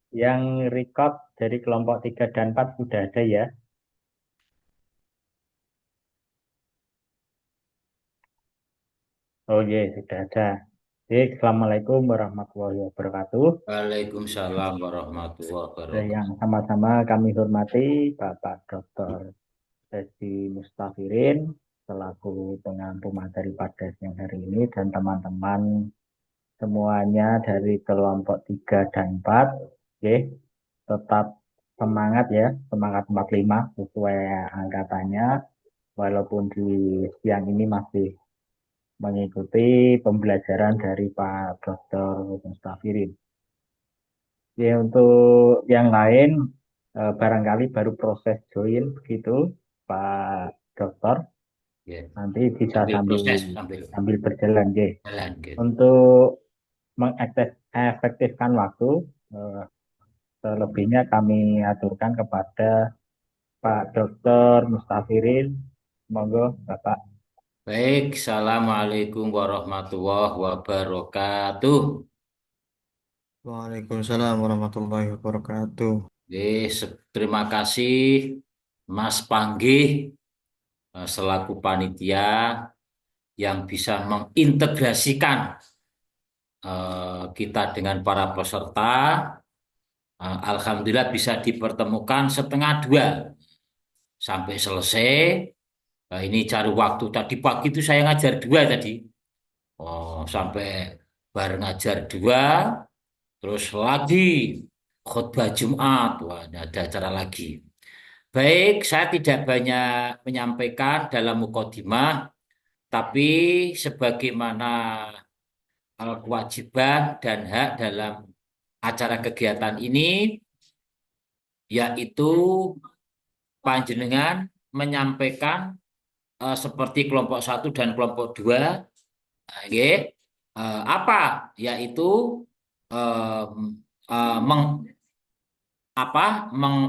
Yang record dari kelompok 3 dan 4 sudah ada ya. Oh iya, sudah ada. Oke, Assalamualaikum warahmatullahi wabarakatuh. Waalaikumsalam warahmatullahi Yang wabarakatuh. sama-sama kami hormati Bapak Dr. Desi Mustafirin selaku pengampu materi pada siang hari ini dan teman-teman semuanya dari kelompok 3 dan 4. Oke, tetap semangat ya, semangat 45 sesuai angkatannya walaupun di siang ini masih mengikuti pembelajaran dari Pak Dr. Mustafirin. Ya, untuk yang lain barangkali baru proses join begitu Pak Dokter. Ya, Nanti bisa sambil sambil proses, sambil sambil berjalan, J. jalan gitu. Untuk mengefektifkan waktu, eh, selebihnya kami aturkan kepada Pak Dokter Mustafirin. Monggo, Bapak. Baik, Assalamualaikum warahmatullahi wabarakatuh. Waalaikumsalam warahmatullahi wabarakatuh. Terima kasih Mas Panggi selaku panitia yang bisa mengintegrasikan kita dengan para peserta. Alhamdulillah bisa dipertemukan setengah dua sampai selesai. Nah, ini cari waktu tadi pagi itu saya ngajar dua tadi. Oh, sampai bareng ngajar dua, terus lagi khutbah Jumat. Wah, ini ada acara lagi. Baik, saya tidak banyak menyampaikan dalam mukadimah, tapi sebagaimana kewajiban dan hak dalam acara kegiatan ini, yaitu panjenengan menyampaikan seperti kelompok satu dan kelompok dua. Nggih. Apa yaitu em, meng,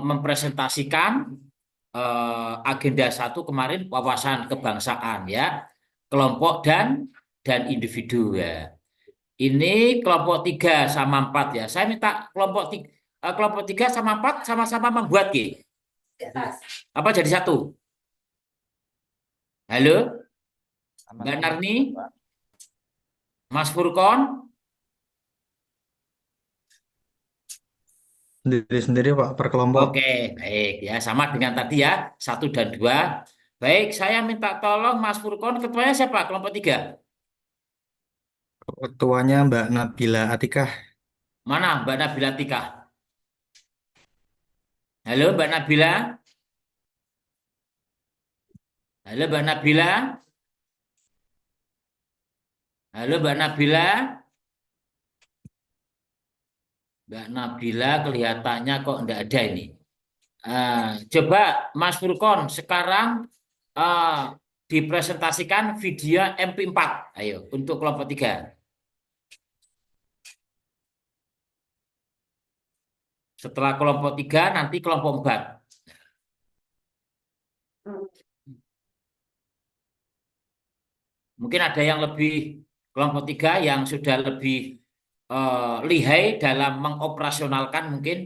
mempresentasikan agenda satu kemarin wawasan kebangsaan ya, kelompok dan individu ya. Ini kelompok tiga sama empat ya. Saya minta kelompok tiga sama empat sama-sama membuat G. Apa jadi satu? Halo, Mbak Sama-sama, Narni, Pak. Mas Furkon. Sendiri-sendiri Pak per kelompok. Oke, baik ya, sama dengan tadi ya, satu dan dua. Baik, saya minta tolong Mas Furkon, ketuanya siapa? Kelompok tiga. Ketuanya Mbak Nabila Atikah. Mana Mbak Nabila Tika? Halo Mbak Nabila. Halo Mbak Nabila. Halo Mbak Nabila. Mbak Nabila kelihatannya kok enggak ada ini. Coba Mas Furkon sekarang ah, dipresentasikan video MP4. Ayo, untuk kelompok tiga. Setelah kelompok tiga, nanti kelompok empat. Mungkin ada yang lebih kelompok tiga yang sudah lebih lihai dalam mengoperasionalkan mungkin.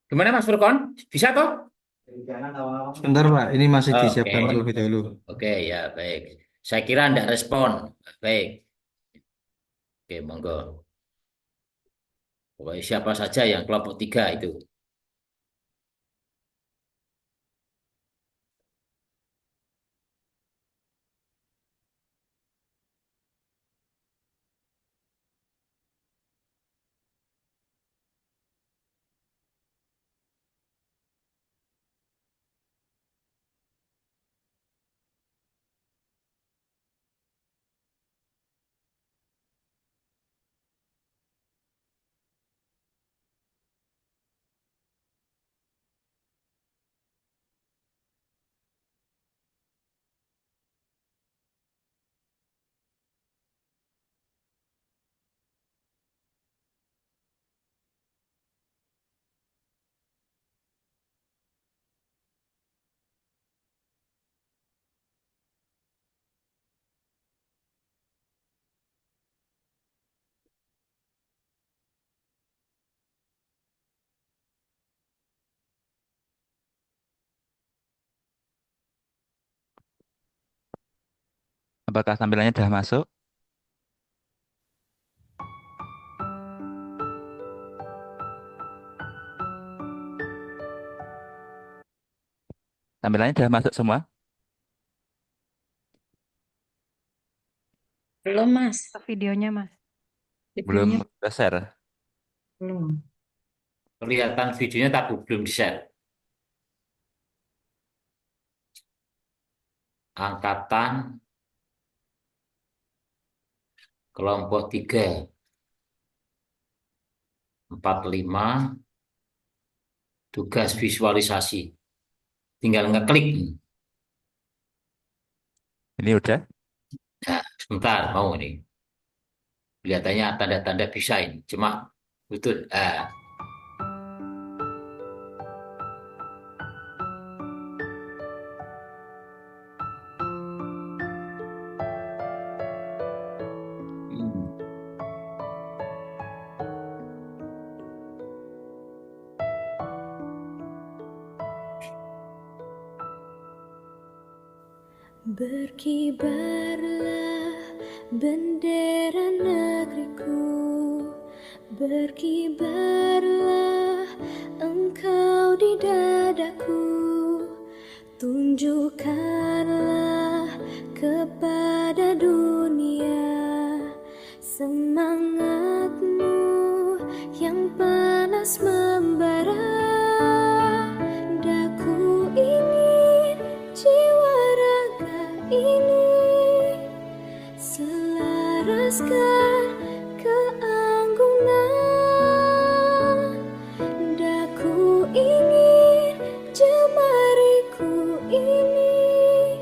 Gimana Mas Furkon? Bisa toh? Sebentar Pak, ini masih Oke, disiapkan terlebih dahulu. oke ya baik. Saya kira tidak respon. Baik, oke monggo. Pokoknya siapa saja yang kelompok tiga itu. Apakah tampilannya sudah masuk? Tampilannya sudah masuk semua? Belum, Mas. Videonya, Mas. Belum Videonya udah share? belum. Kelihatan videonya tapi belum di-share. Angkatan kelompok 3, 45, tugas visualisasi. Tinggal ngeklik. Ini udah? Nah, sebentar, mau nih. Kelihatannya tanda-tanda bisa ini. Cuma betul. Berkibarlah bendera negeriku, berkibarlah engkau di dadaku, tunjukkanlah kepada dunia semangatmu yang panas membara. Daku ingin jiwa raga ini selaraskan keanggunan. Daku ingin jemariku ini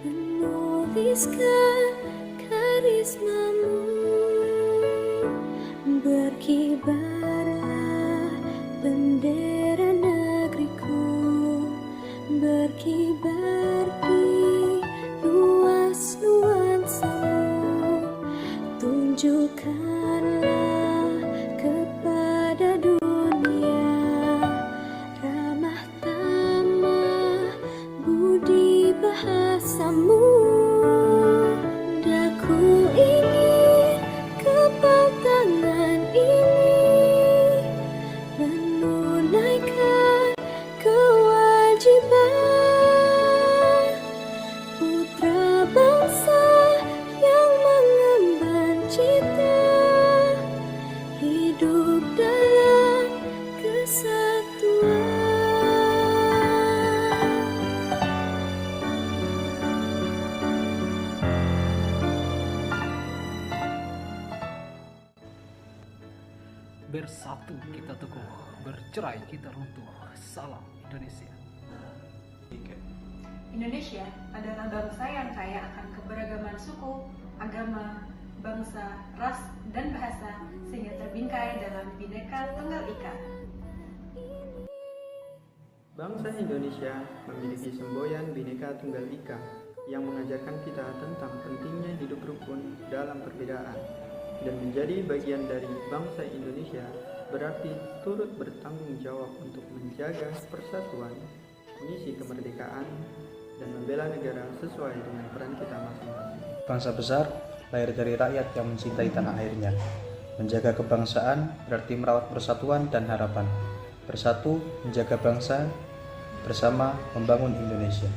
menuliskan karismamu. Berkibarlah bendera negeriku, berkibar di luas nuansamu, tunjukkanlah kepada dunia ramah tamah budi bahasamu. Daku ingin kepal tangan ini menunaikan kewajiban putra bangsa yang mengemban cita hidup dalam kesatuan. Bersatu kita teguh, bercerai kita runtuh. Salam Indonesia. Indonesia adalah bangsa yang kaya akan keberagaman suku, agama, bangsa, ras, dan bahasa sehingga terbingkai dalam Bhinneka Tunggal Ika. Bangsa Indonesia memiliki semboyan Bhinneka Tunggal Ika yang mengajarkan kita tentang pentingnya hidup rukun dalam perbedaan. Dan menjadi bagian dari bangsa Indonesia berarti turut bertanggung jawab untuk menjaga persatuan, mengisi kemerdekaan, dan membela negara sesuai dengan peran kita masing-masing. Bangsa besar lahir dari rakyat yang mencintai tanah airnya. Menjaga kebangsaan berarti merawat persatuan dan harapan. Bersatu menjaga bangsa, bersama membangun Indonesia.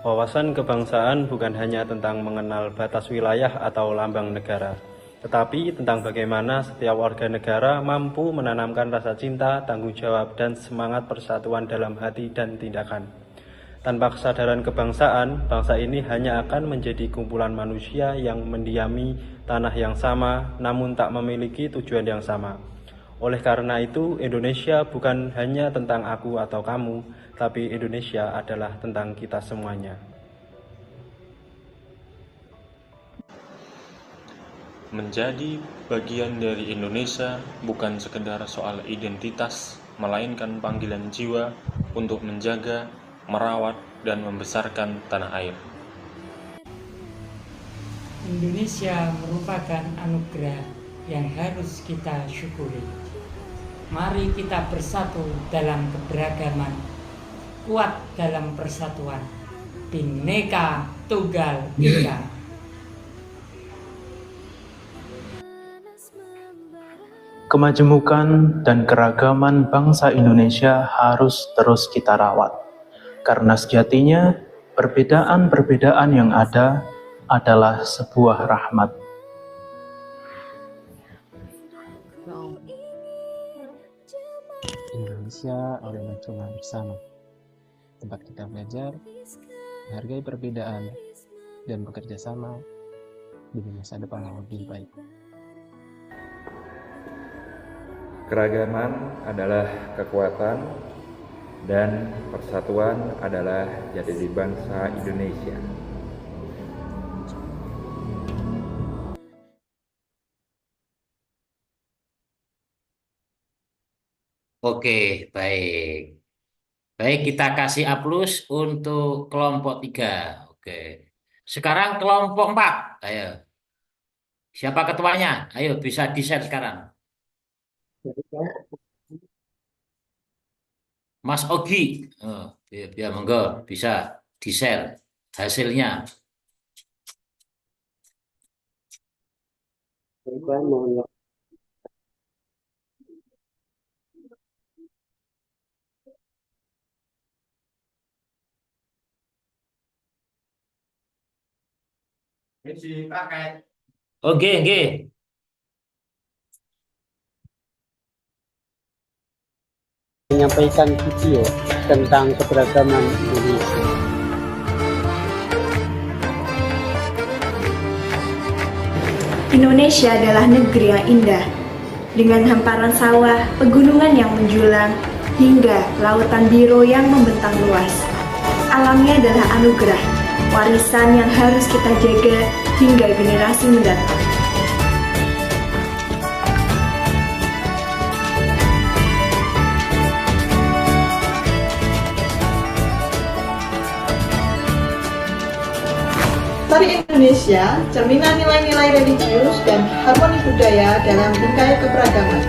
Wawasan kebangsaan bukan hanya tentang mengenal batas wilayah atau lambang negara, tetapi tentang bagaimana setiap warga negara mampu menanamkan rasa cinta, tanggung jawab, dan semangat persatuan dalam hati dan tindakan. Tanpa kesadaran kebangsaan, bangsa ini hanya akan menjadi kumpulan manusia yang mendiami tanah yang sama, namun tak memiliki tujuan yang sama. Oleh karena itu, Indonesia bukan hanya tentang aku atau kamu, tapi Indonesia adalah tentang kita semuanya. Menjadi bagian dari Indonesia bukan sekedar soal identitas, melainkan panggilan jiwa untuk menjaga, merawat, dan membesarkan tanah air. Indonesia merupakan anugerah yang harus kita syukuri. Mari kita bersatu dalam keberagaman, kuat dalam persatuan, Bhinneka Tunggal Ika. Kemajemukan dan keragaman bangsa Indonesia harus terus kita rawat, karena sejatinya perbedaan-perbedaan yang ada adalah sebuah rahmat. Indonesia adalah rumah bersama, tempat kita belajar, menghargai perbedaan, dan bekerja sama demi masa depan yang lebih baik. Keragaman adalah kekuatan dan persatuan adalah jati diri bangsa Indonesia. Oke, baik. Baik, kita kasih A+ untuk kelompok 3. Oke. Sekarang kelompok 4. Ayo. Siapa ketuanya? Ayo, bisa di-share sekarang. Mas Ogi. Oh, ya, monggo, bisa di-share hasilnya. Oke. Menyampaikan video tentang keberagaman Indonesia. Indonesia adalah negeri yang indah, dengan hamparan sawah, pegunungan yang menjulang, hingga lautan biru yang membentang luas. Alamnya adalah anugerah, warisan yang harus kita jaga hingga generasi mendatang. Tari Indonesia, cerminan nilai-nilai religius dan harmoni budaya dalam bingkai keberagaman.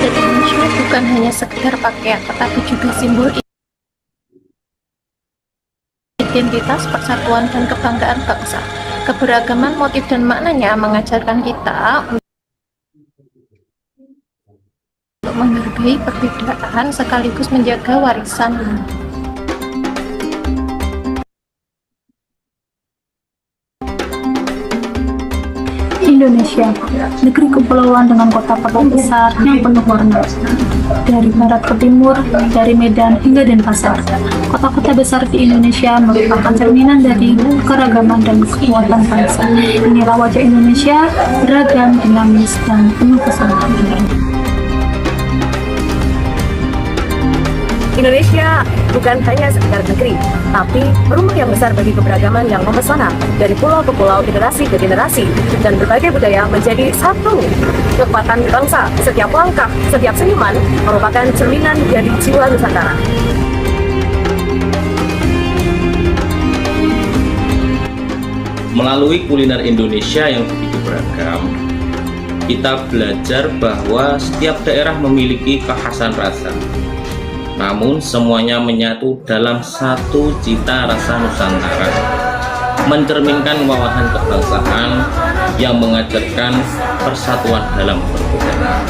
Indonesia bukan hanya sekedar pakaian, tetapi juga simbol identitas, persatuan, dan kebanggaan bangsa. Keberagaman motif dan maknanya mengajarkan kita untuk menghargai perbedaan sekaligus menjaga warisan. Indonesia, negeri kepulauan dengan kota padat besar yang penuh warna. Dari barat ke timur, dari Medan hingga Denpasar, kota-kota besar di Indonesia merupakan cerminan dari keragaman dan kekuatan bangsa. Inilah wajah Indonesia, beragam, dinamis, dan penuh pesona. Indonesia bukan hanya sekedar negeri, tapi rumah yang besar bagi keberagaman yang memesona. Dari pulau ke pulau, generasi ke generasi, dan berbagai budaya menjadi satu kekuatan bangsa. Setiap langkah, setiap senyuman merupakan cerminan dari jiwa Nusantara. Melalui kuliner Indonesia yang begitu beragam, kita belajar bahwa setiap daerah memiliki kekhasan rasa. Namun semuanya menyatu dalam satu cita rasa Nusantara, mencerminkan wawasan kebangsaan yang mengajarkan persatuan dalam perbedaan.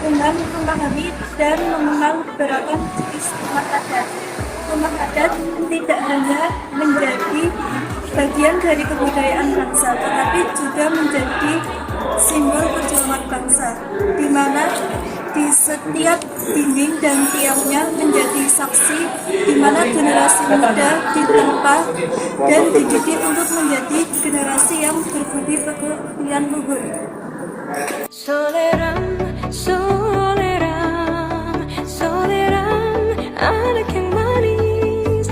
Dengan memahami dan mengenal beragam jenis rumah adat. Rumah adat tidak hanya menjadi bagian dari kebudayaan bangsa, tetapi juga menjadi simbol perjuangan bangsa, di mana di setiap dinding dan tiangnya menjadi saksi di mana generasi muda ditempa dan dididik untuk menjadi generasi yang berbudi pekerti luhur. Soleram, soleram, soleram, anak yang manis,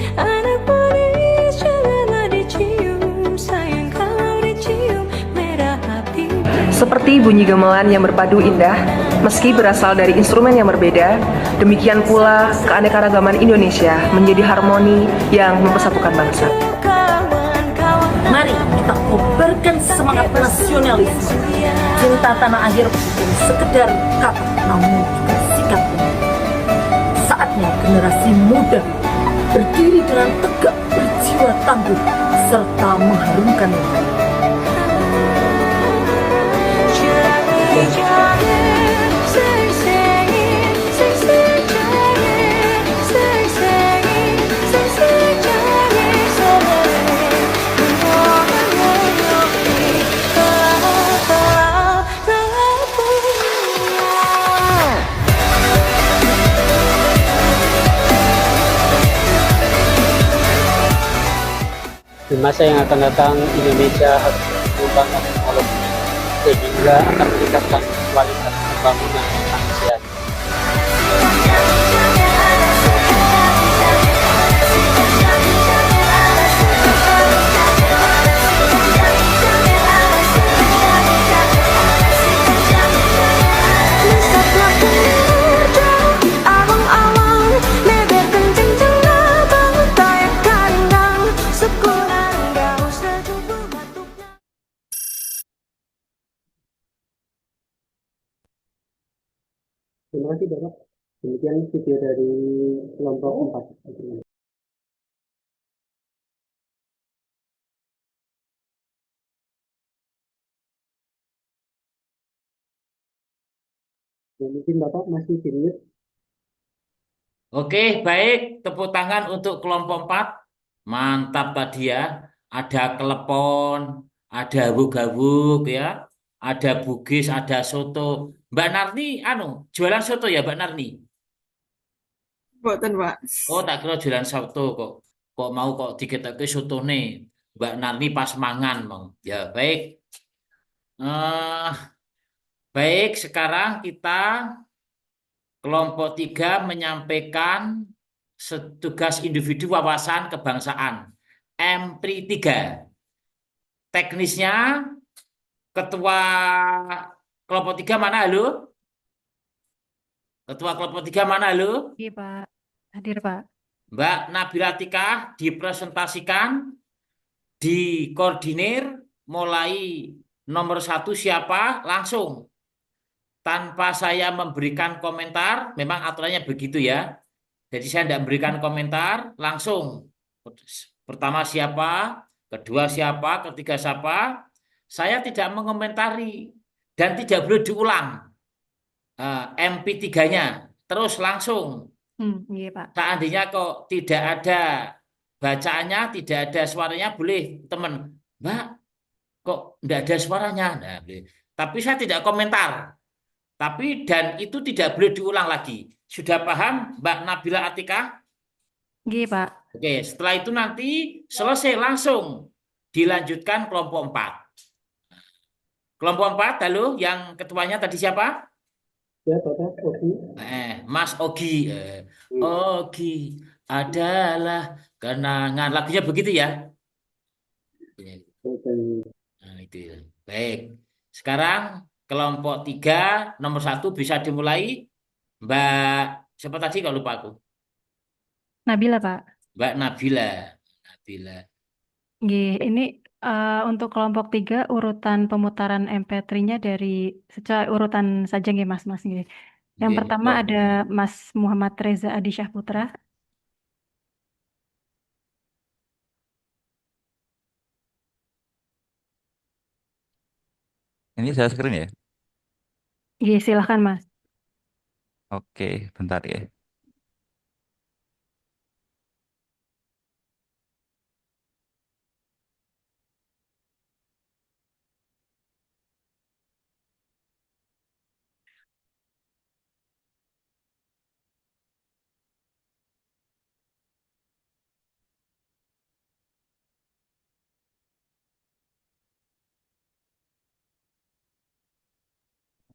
janganlah dicium, sayang kalau dicium, merah hati. Seperti bunyi gamelan yang berpadu indah, meski berasal dari instrumen yang berbeda, demikian pula keanekaragaman Indonesia menjadi harmoni yang mempersatukan bangsa. Mari kita kobarkan semangat nasionalisme. Cinta tanah air bukan sekedar kata, namun juga sikap. Saatnya generasi muda berdiri dengan tegak, berjiwa tangguh, serta mengharumkan negeri. Di masa yang akan datang, Indonesia harus mengembangkan teknologi sehingga akan meningkatkan kualitas pembangunan manusia. Terima kasih Bapak. Demikian video dari kelompok 4. Mungkin Bapak masih di mute. Oke, baik. Tepuk tangan untuk kelompok 4. Mantap tadi ya. Ada kelepon, ada hawuk-hawuk ya. Ada bugis, ada soto. Mbak Narni, jualan soto ya Mbak Narni? Boten, Pak. Oh, tak kira jualan soto kok. Kok mau kok diketahui soto nih. Mbak Narni pas mangan, Bang. Ya, baik. Eh, baik, sekarang kita kelompok 3 menyampaikan tugas individu wawasan kebangsaan. MPRI 3. Teknisnya, ketua kelompok 3 mana, halo? Ketua kelompok 3 mana, halo? Iya, Pak. Hadir, Pak. Mbak Nabila Atikah dipresentasikan, dikoordinir, mulai nomor 1 siapa, langsung. Tanpa saya memberikan komentar, memang aturannya begitu ya. Jadi saya tidak memberikan komentar, langsung. Pertama siapa, kedua siapa, ketiga siapa. Saya tidak mengomentari dan tidak boleh diulang MP3-nya. Terus langsung. Iya, Pak. Seandainya kok tidak ada bacaannya, tidak ada suaranya, boleh teman. Mbak, kok tidak ada suaranya? Nah, boleh. Tapi saya tidak komentar. Tapi dan itu tidak boleh diulang lagi. Sudah paham Mbak Nabila Atikah? Iya, Pak. Oke, setelah itu nanti selesai langsung dilanjutkan kelompok 4. Kelompok 4, halo, yang ketuanya tadi siapa? Ya, Bapak, Ogi. Mas Ogi. Ogi adalah kenangan. Lagunya begitu ya? Nah, itu ya. Baik. Sekarang kelompok 3 nomor 1 bisa dimulai. Mbak siapa tadi kalau lupa aku? Nabila, Pak. Mbak Nabila. Ini untuk kelompok 3 urutan pemutaran MP3-nya dari secara urutan saja nggih Mas nggih. Yang pertama ada Mas Muhammad Reza Adi Syahputra. Ini saya screen ya? Iya, silahkan Mas. Oke, bentar ya.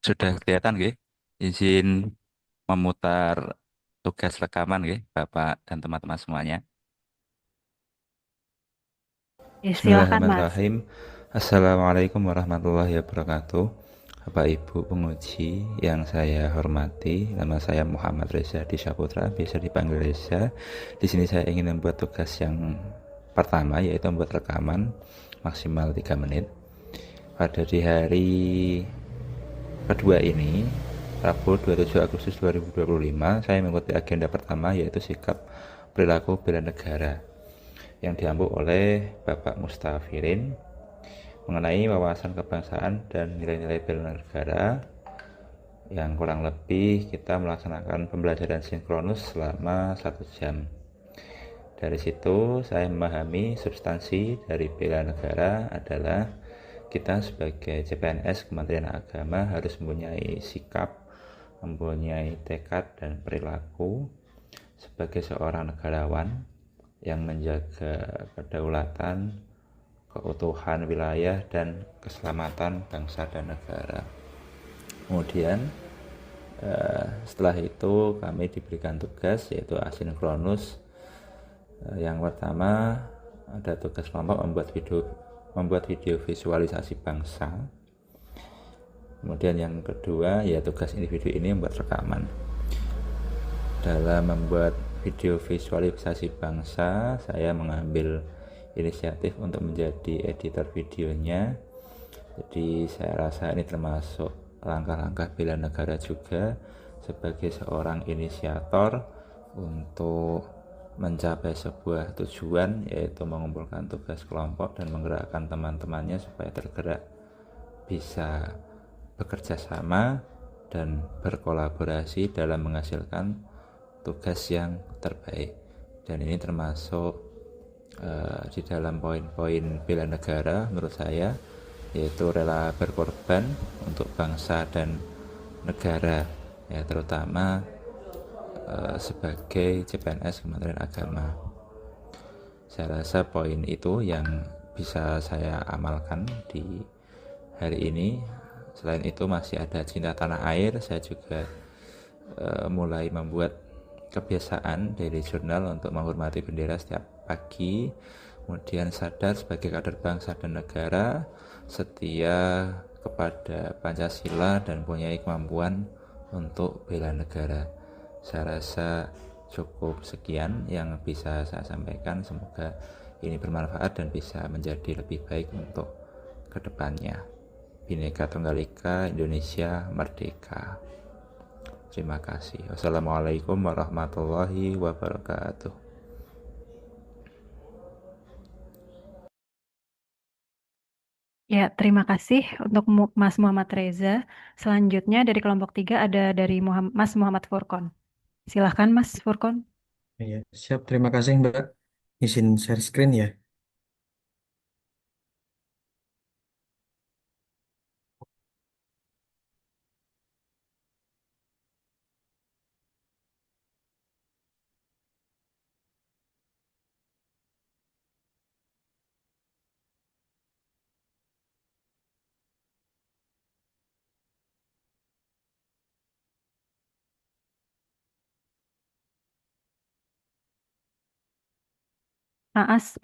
Sudah kelihatan nggih? Izin memutar tugas rekaman nggih, Bapak dan teman-teman semuanya. Silakan Mas. Bismillahirrahmanirrahim. Assalamualaikum warahmatullahi wabarakatuh. Bapak Ibu penguji yang saya hormati, nama saya Muhammad Reza Disyaputra, biasa dipanggil Reza. Di sini saya ingin membuat tugas yang pertama, yaitu membuat rekaman maksimal 3 menit. Pada di hari kedua ini, Rabu 27 Agustus 2025, saya mengikuti agenda pertama, yaitu sikap perilaku bela negara yang diampu oleh Bapak Mustafirin mengenai wawasan kebangsaan dan nilai-nilai bela negara, yang kurang lebih kita melaksanakan pembelajaran sinkronus selama 1 jam. Dari situ saya memahami substansi dari bela negara adalah kita sebagai CPNS Kementerian Agama harus mempunyai sikap, mempunyai tekad dan perilaku sebagai seorang negarawan yang menjaga kedaulatan, keutuhan wilayah, dan keselamatan bangsa dan negara. Kemudian setelah itu kami diberikan tugas, yaitu asinkronus. Yang pertama ada tugas kelompok membuat video visualisasi bangsa. Kemudian yang kedua ya tugas individu ini membuat rekaman. Dalam membuat video visualisasi bangsa, saya mengambil inisiatif untuk menjadi editor videonya. Jadi saya rasa ini termasuk langkah-langkah bela negara juga sebagai seorang inisiator untuk mencapai sebuah tujuan, yaitu mengumpulkan tugas kelompok dan menggerakkan teman-temannya supaya tergerak, bisa bekerja sama dan berkolaborasi dalam menghasilkan tugas yang terbaik. Dan ini termasuk di dalam poin-poin bela negara menurut saya, yaitu rela berkorban untuk bangsa dan negara, ya terutama sebagai CPNS Kementerian Agama. Saya rasa poin itu yang bisa saya amalkan di hari ini. Selain itu masih ada cinta tanah air. Saya juga mulai membuat kebiasaan daily journal untuk menghormati bendera setiap pagi, kemudian sadar sebagai kader bangsa dan negara, setia kepada Pancasila dan punya kemampuan untuk bela negara. Saya rasa cukup sekian yang bisa saya sampaikan. Semoga ini bermanfaat dan bisa menjadi lebih baik untuk kedepannya. Bhinneka Tunggal Ika, Indonesia Merdeka. Terima kasih. Wassalamualaikum warahmatullahi wabarakatuh. Ya, terima kasih untuk Mas Muhammad Reza. Selanjutnya dari kelompok 3 ada dari Mas Muhammad Furkon. Silahkan Mas Furkon. Ya, siap. Terima kasih Mbak. Izin share screen ya.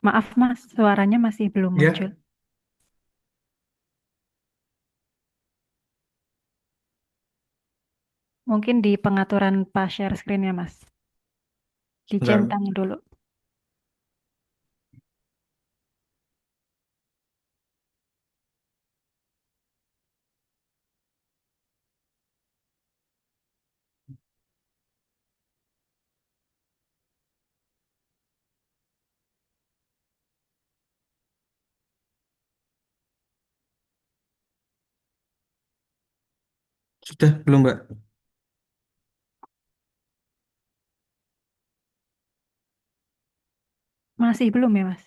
Maaf Mas, suaranya masih belum Ya. muncul. Mungkin di pengaturan pas share screen-nya Mas. Dicentang dulu. Sudah belum Mbak? Masih belum ya Mas?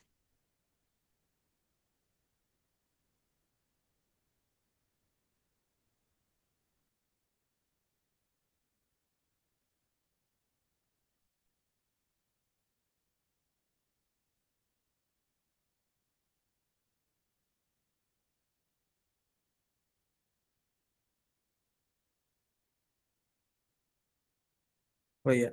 Oh iya,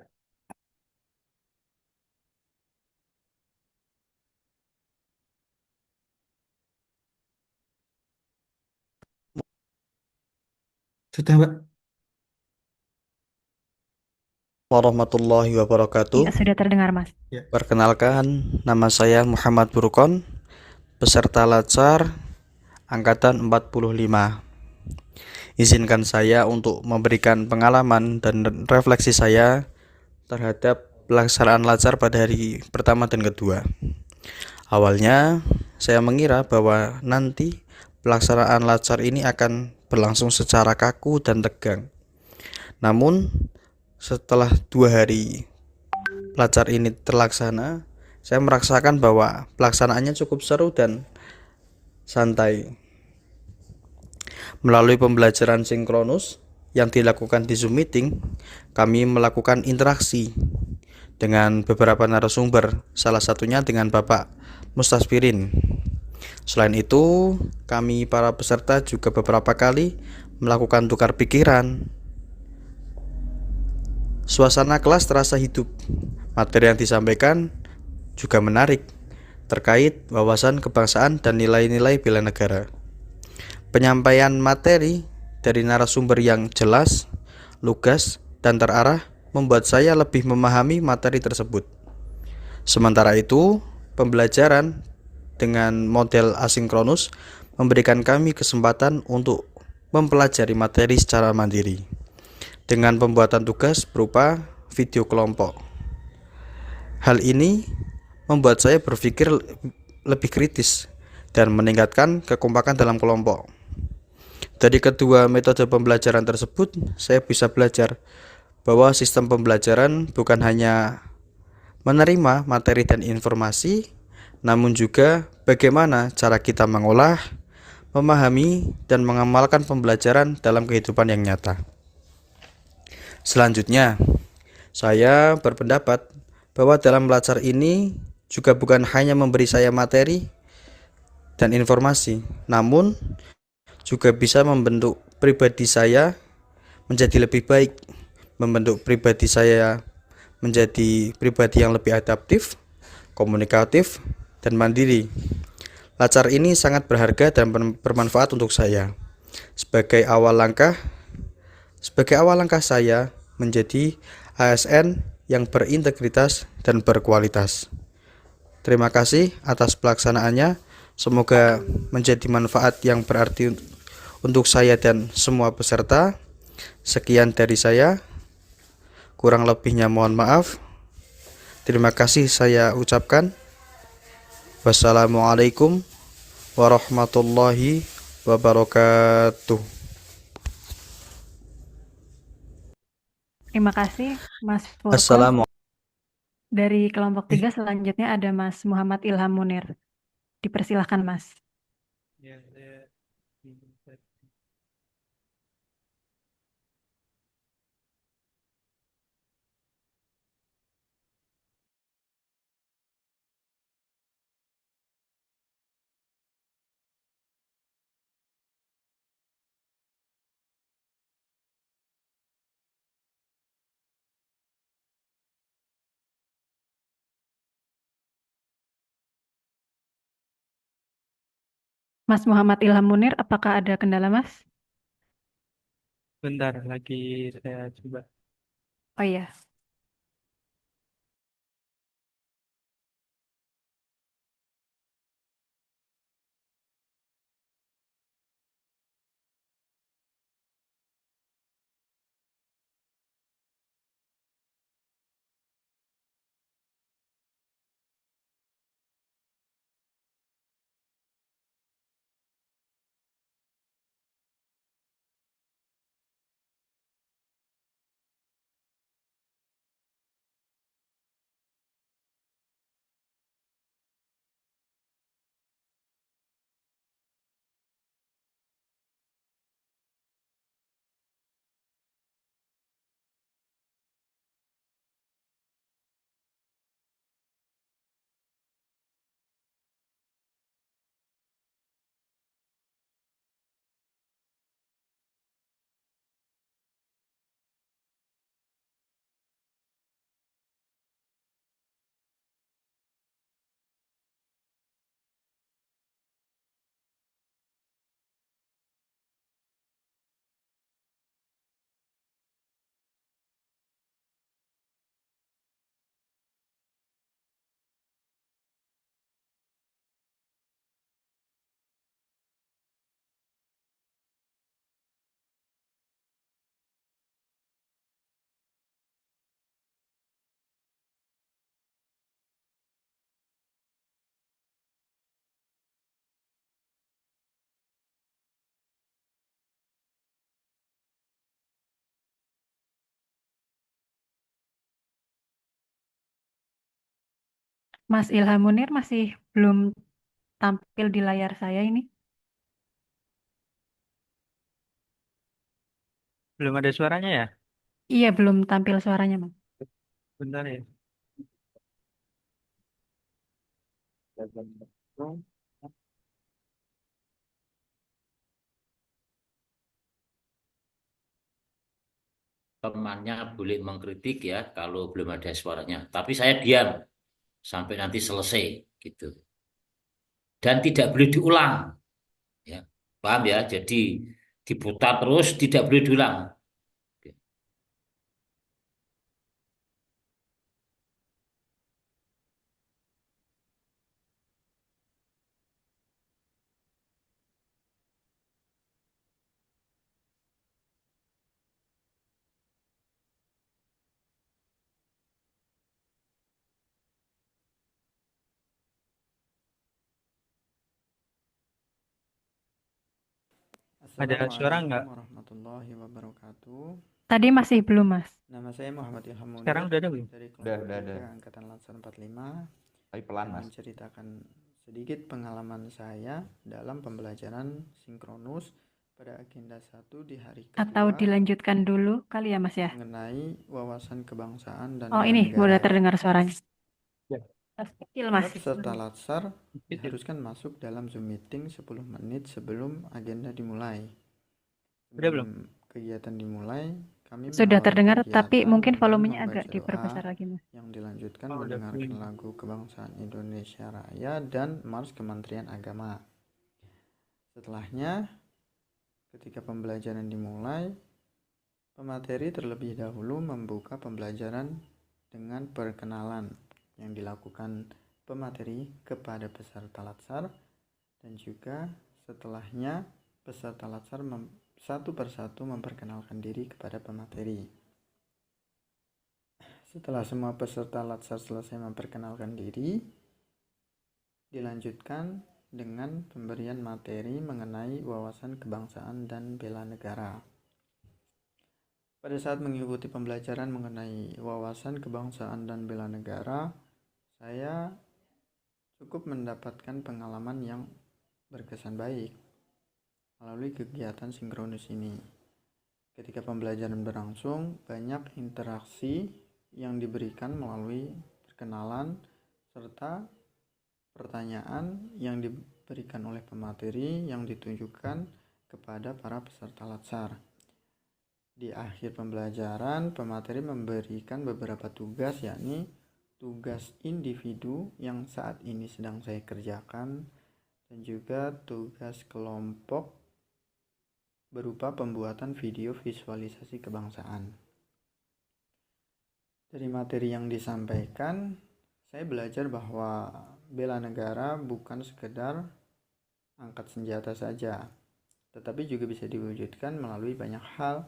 sudah Mbak. Warahmatullahi wabarakatuh. Iya, sudah terdengar, Mas. Perkenalkan, nama saya Muhammad Burkon, peserta Latsar Angkatan 45. Izinkan saya untuk memberikan pengalaman dan refleksi saya terhadap pelaksanaan Latsar pada hari pertama dan kedua. Awalnya, saya mengira bahwa nanti pelaksanaan Latsar ini akan berlangsung secara kaku dan tegang. Namun, setelah 2 hari Latsar ini terlaksana, saya merasakan bahwa pelaksanaannya cukup seru dan santai. Melalui pembelajaran sinkronus yang dilakukan di Zoom meeting, kami melakukan interaksi dengan beberapa narasumber, salah satunya dengan Bapak Mustasfirin. Selain itu, kami para peserta juga beberapa kali melakukan tukar pikiran. Suasana kelas terasa hidup. Materi yang disampaikan juga menarik terkait wawasan kebangsaan dan nilai-nilai bela negara. Penyampaian materi dari narasumber yang jelas, lugas, dan terarah membuat saya lebih memahami materi tersebut. Sementara itu, pembelajaran dengan model asinkronus memberikan kami kesempatan untuk mempelajari materi secara mandiri dengan pembuatan tugas berupa video kelompok. Hal ini membuat saya berpikir lebih kritis dan meningkatkan kekompakan dalam kelompok. Dari kedua metode pembelajaran tersebut, saya bisa belajar bahwa sistem pembelajaran bukan hanya menerima materi dan informasi, namun juga bagaimana cara kita mengolah, memahami, dan mengamalkan pembelajaran dalam kehidupan yang nyata. Selanjutnya, saya berpendapat bahwa dalam Latsar ini juga bukan hanya memberi saya materi dan informasi, namun juga bisa membentuk pribadi saya menjadi lebih baik, membentuk pribadi saya menjadi pribadi yang lebih adaptif, komunikatif, dan mandiri. Latsar ini sangat berharga dan bermanfaat untuk saya. Sebagai awal langkah saya menjadi ASN yang berintegritas dan berkualitas. Terima kasih atas pelaksanaannya. Semoga menjadi manfaat yang berarti untuk saya dan semua peserta. Sekian dari saya. Kurang lebihnya mohon maaf. Terima kasih saya ucapkan. Wassalamualaikum warahmatullahi wabarakatuh. Terima kasih, Mas Furkon. Assalamualaikum. Dari kelompok 3 selanjutnya ada Mas Muhammad Ilham Munir. Dipersilahkan, Mas. Mas Muhammad Ilham Munir, apakah ada kendala, Mas? Bentar lagi saya coba. Oh iya. Mas Ilham Munir masih belum tampil di layar saya ini. Belum ada suaranya ya? Iya, belum tampil suaranya, Mas. Bentar ya. Temannya boleh mengkritik ya kalau belum ada suaranya. Tapi saya diam sampai nanti selesai gitu. Dan tidak boleh diulang. Ya. Paham ya? Jadi diputar terus, tidak boleh diulang. Ada suara Assalamualaikum nggak? warahmatullahi wabarakatuh. Tadi masih belum, Mas. Nama saya Muhammad Ilham Munir Sekarang udah ada belum? dari Udah, kelompok ada. 3 Angkatan Latsar 45. Tapi pelan, Akan Mas. menceritakan sedikit pengalaman saya dalam pembelajaran sinkronus pada agenda 1 di hari Atau kedua dilanjutkan dulu kali ya, Mas ya. mengenai wawasan kebangsaan dan Oh, bela ini negara. udah terdengar suaranya. Ya. Kecil, Para Mas. peserta Latsar diharuskan masuk dalam Zoom meeting 10 menit sebelum agenda dimulai. Udah belum? Sebelum kegiatan dimulai, kami Sudah mengawali terdengar, tapi kegiatan mungkin dengan volumenya membaca agak diperbesar doa lagi, Mas. yang dilanjutkan Oh, udah mendengarkan full. lagu kebangsaan Indonesia Raya dan Mars Kementerian Agama. Setelahnya, ketika pembelajaran dimulai, pemateri terlebih dahulu membuka pembelajaran dengan perkenalan yang dilakukan pemateri kepada peserta Latsar, dan juga setelahnya peserta Latsar satu persatu memperkenalkan diri kepada pemateri. Setelah semua peserta Latsar selesai memperkenalkan diri, dilanjutkan dengan pemberian materi mengenai wawasan kebangsaan dan bela negara. Pada saat mengikuti pembelajaran mengenai wawasan kebangsaan dan bela negara, saya cukup mendapatkan pengalaman yang berkesan baik melalui kegiatan sinkronus ini. Ketika pembelajaran berlangsung, banyak interaksi yang diberikan melalui perkenalan serta pertanyaan yang diberikan oleh pemateri yang ditujukan kepada para peserta Latsar. Di akhir pembelajaran, pemateri memberikan beberapa tugas, yakni tugas individu yang saat ini sedang saya kerjakan, dan juga tugas kelompok berupa pembuatan video visualisasi kebangsaan. Dari materi yang disampaikan, saya belajar bahwa bela negara bukan sekedar angkat senjata saja, tetapi juga bisa diwujudkan melalui banyak hal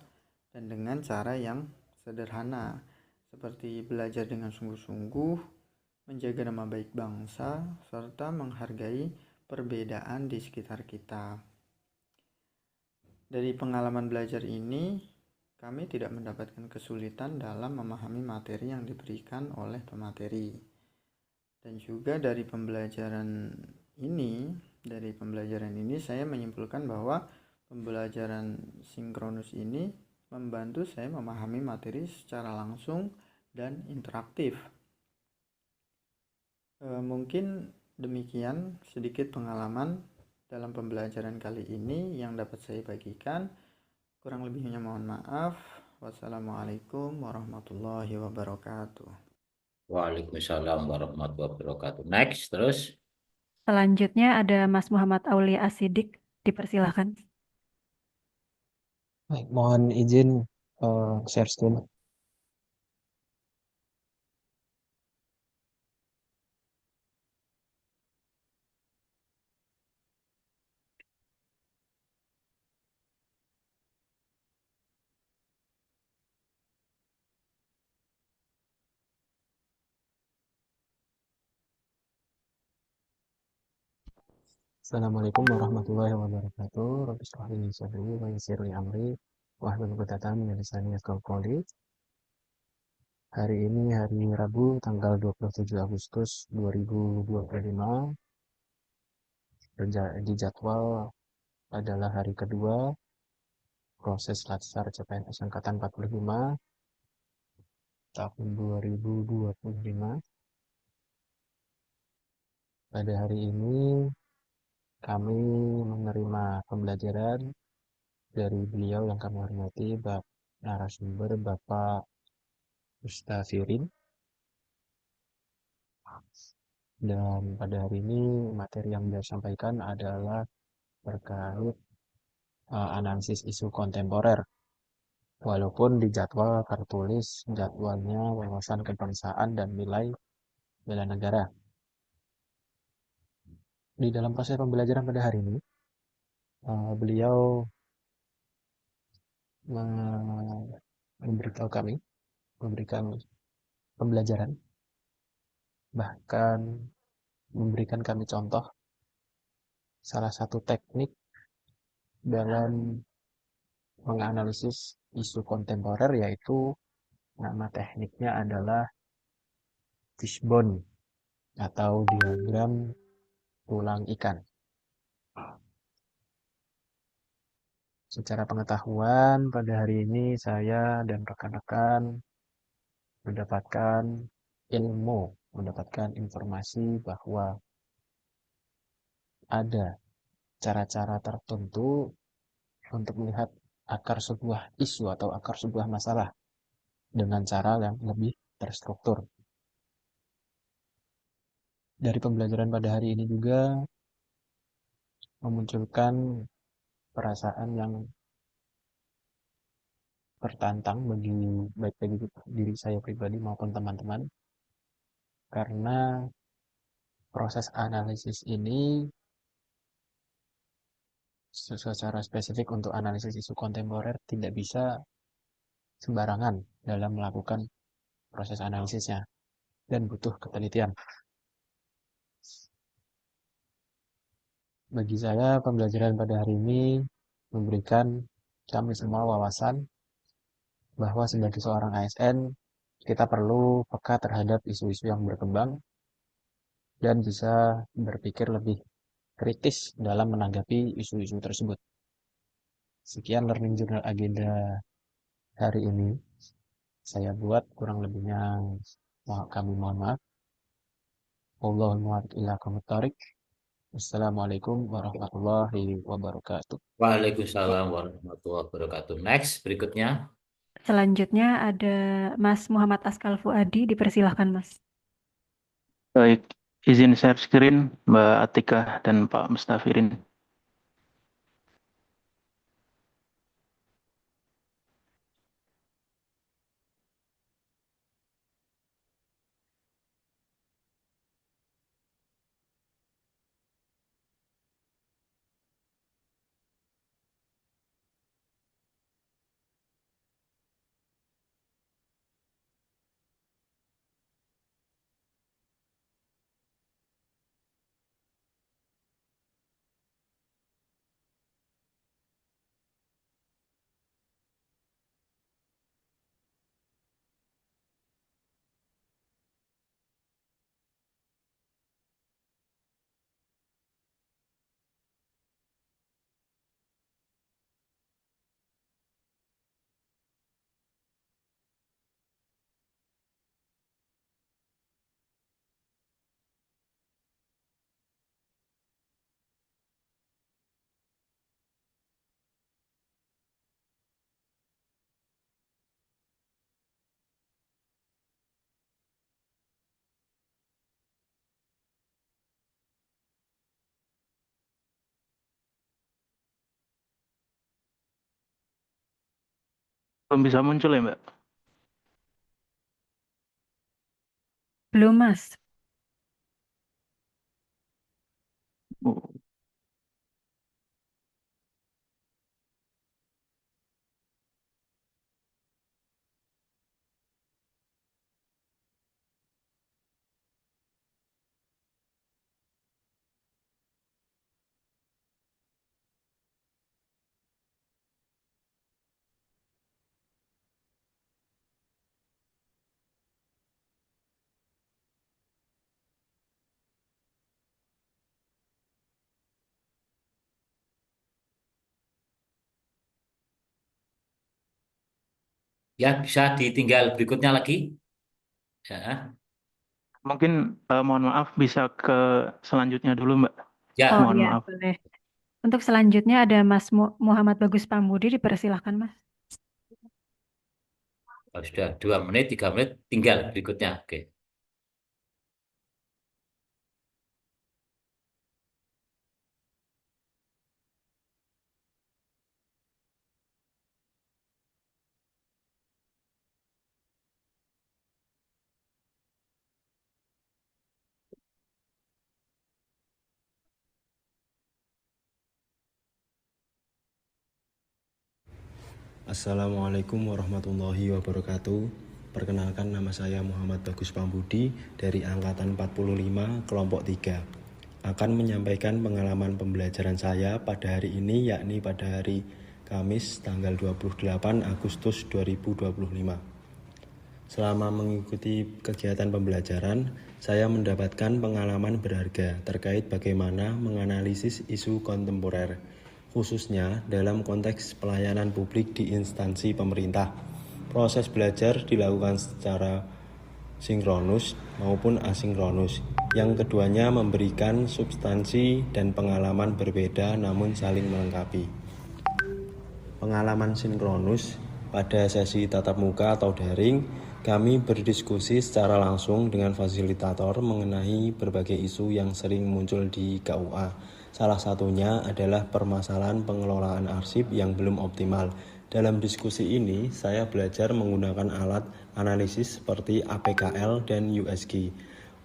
dan dengan cara yang sederhana, seperti belajar dengan sungguh-sungguh, menjaga nama baik bangsa, serta menghargai perbedaan di sekitar kita. Dari pengalaman belajar ini, kami tidak mendapatkan kesulitan dalam memahami materi yang diberikan oleh pemateri. Dan juga dari pembelajaran ini saya menyimpulkan bahwa pembelajaran sinkronus ini membantu saya memahami materi secara langsung dan interaktif. Mungkin demikian sedikit pengalaman dalam pembelajaran kali ini yang dapat saya bagikan. Kurang lebihnya mohon maaf. Wassalamualaikum warahmatullahi wabarakatuh. Waalaikumsalam warahmatullahi wabarakatuh. Next, terus. Selanjutnya ada Mas Muhammad Aulia Asidik. Dipersilahkan. Baik, mohon izin share screen. Assalamualaikum warahmatullahi wabarakatuh. Rabbi shrah li sadri wa yassir li amri wahlul 'uqdatam min lisani yafqahu qawli. Hari ini hari Rabu tanggal 27 Agustus 2025. Di jadwal adalah hari kedua proses Latsar CPNS Angkatan 45 tahun 2025. Pada hari ini kami menerima pembelajaran dari beliau yang kami hormati, narasumber Bapak Mustafirin. Dan pada hari ini materi yang beliau sampaikan adalah terkait analisis isu kontemporer. Walaupun di jadwal tertulis jadwalnya wawasan kebangsaan dan nilai bela negara. Di dalam proses pembelajaran pada hari ini, beliau memberitahu kami, memberikan pembelajaran, bahkan memberikan kami contoh salah satu teknik dalam menganalisis isu kontemporer, yaitu nama tekniknya adalah fishbone atau diagram tulang ikan. Secara pengetahuan, pada hari ini saya dan rekan-rekan mendapatkan ilmu, mendapatkan informasi bahwa ada cara-cara tertentu untuk melihat akar sebuah isu atau akar sebuah masalah dengan cara yang lebih terstruktur. Dari pembelajaran pada hari ini juga memunculkan perasaan yang tertantang baik bagi diri saya pribadi maupun teman-teman, karena proses analisis ini secara spesifik untuk analisis isu kontemporer tidak bisa sembarangan dalam melakukan proses analisisnya dan butuh ketelitian. Bagi saya, pembelajaran pada hari ini memberikan kami semua wawasan bahwa sebagai seorang ASN, kita perlu peka terhadap isu-isu yang berkembang dan bisa berpikir lebih kritis dalam menanggapi isu-isu tersebut. Sekian Learning Journal Agenda hari ini. Saya buat, kurang lebihnya kami mohon maaf. Wallahul muwaffiq ila aqwamit thoriq. Assalamualaikum warahmatullahi wabarakatuh. Waalaikumsalam warahmatullahi wabarakatuh. Next, berikutnya. Selanjutnya ada Mas Muhammad Askal Fuadi, dipersilahkan Mas. Baik, izin share screen Mbak Atika dan Pak Mustafirin. Belum bisa muncul ya Mbak? Belum Mas. Ya, bisa ditinggal berikutnya lagi. Ya, Mungkin mohon maaf bisa ke selanjutnya dulu, Mbak. ya. Oh Mohon iya, maaf. boleh. Untuk selanjutnya ada Mas Muhammad Bagus Pambudi, dipersilahkan Mas. Oh, sudah 2 menit, 3 menit, tinggal berikutnya. Oke. Assalamualaikum warahmatullahi wabarakatuh. Perkenalkan, nama saya Muhammad Bagus Pambudi dari Angkatan 45 Kelompok 3. Akan menyampaikan pengalaman pembelajaran saya pada hari ini, yakni pada hari Kamis tanggal 28 Agustus 2025. Selama mengikuti kegiatan pembelajaran, saya mendapatkan pengalaman berharga terkait bagaimana menganalisis isu kontemporer, khususnya dalam konteks pelayanan publik di instansi pemerintah. Proses belajar dilakukan secara sinkronus maupun asinkronus. Yang keduanya memberikan substansi dan pengalaman berbeda namun saling melengkapi. Pengalaman sinkronus pada sesi tatap muka atau daring, kami berdiskusi secara langsung dengan fasilitator mengenai berbagai isu yang sering muncul di KUA. Salah satunya adalah permasalahan pengelolaan arsip yang belum optimal. Dalam diskusi ini, saya belajar menggunakan alat analisis seperti APKL dan USG.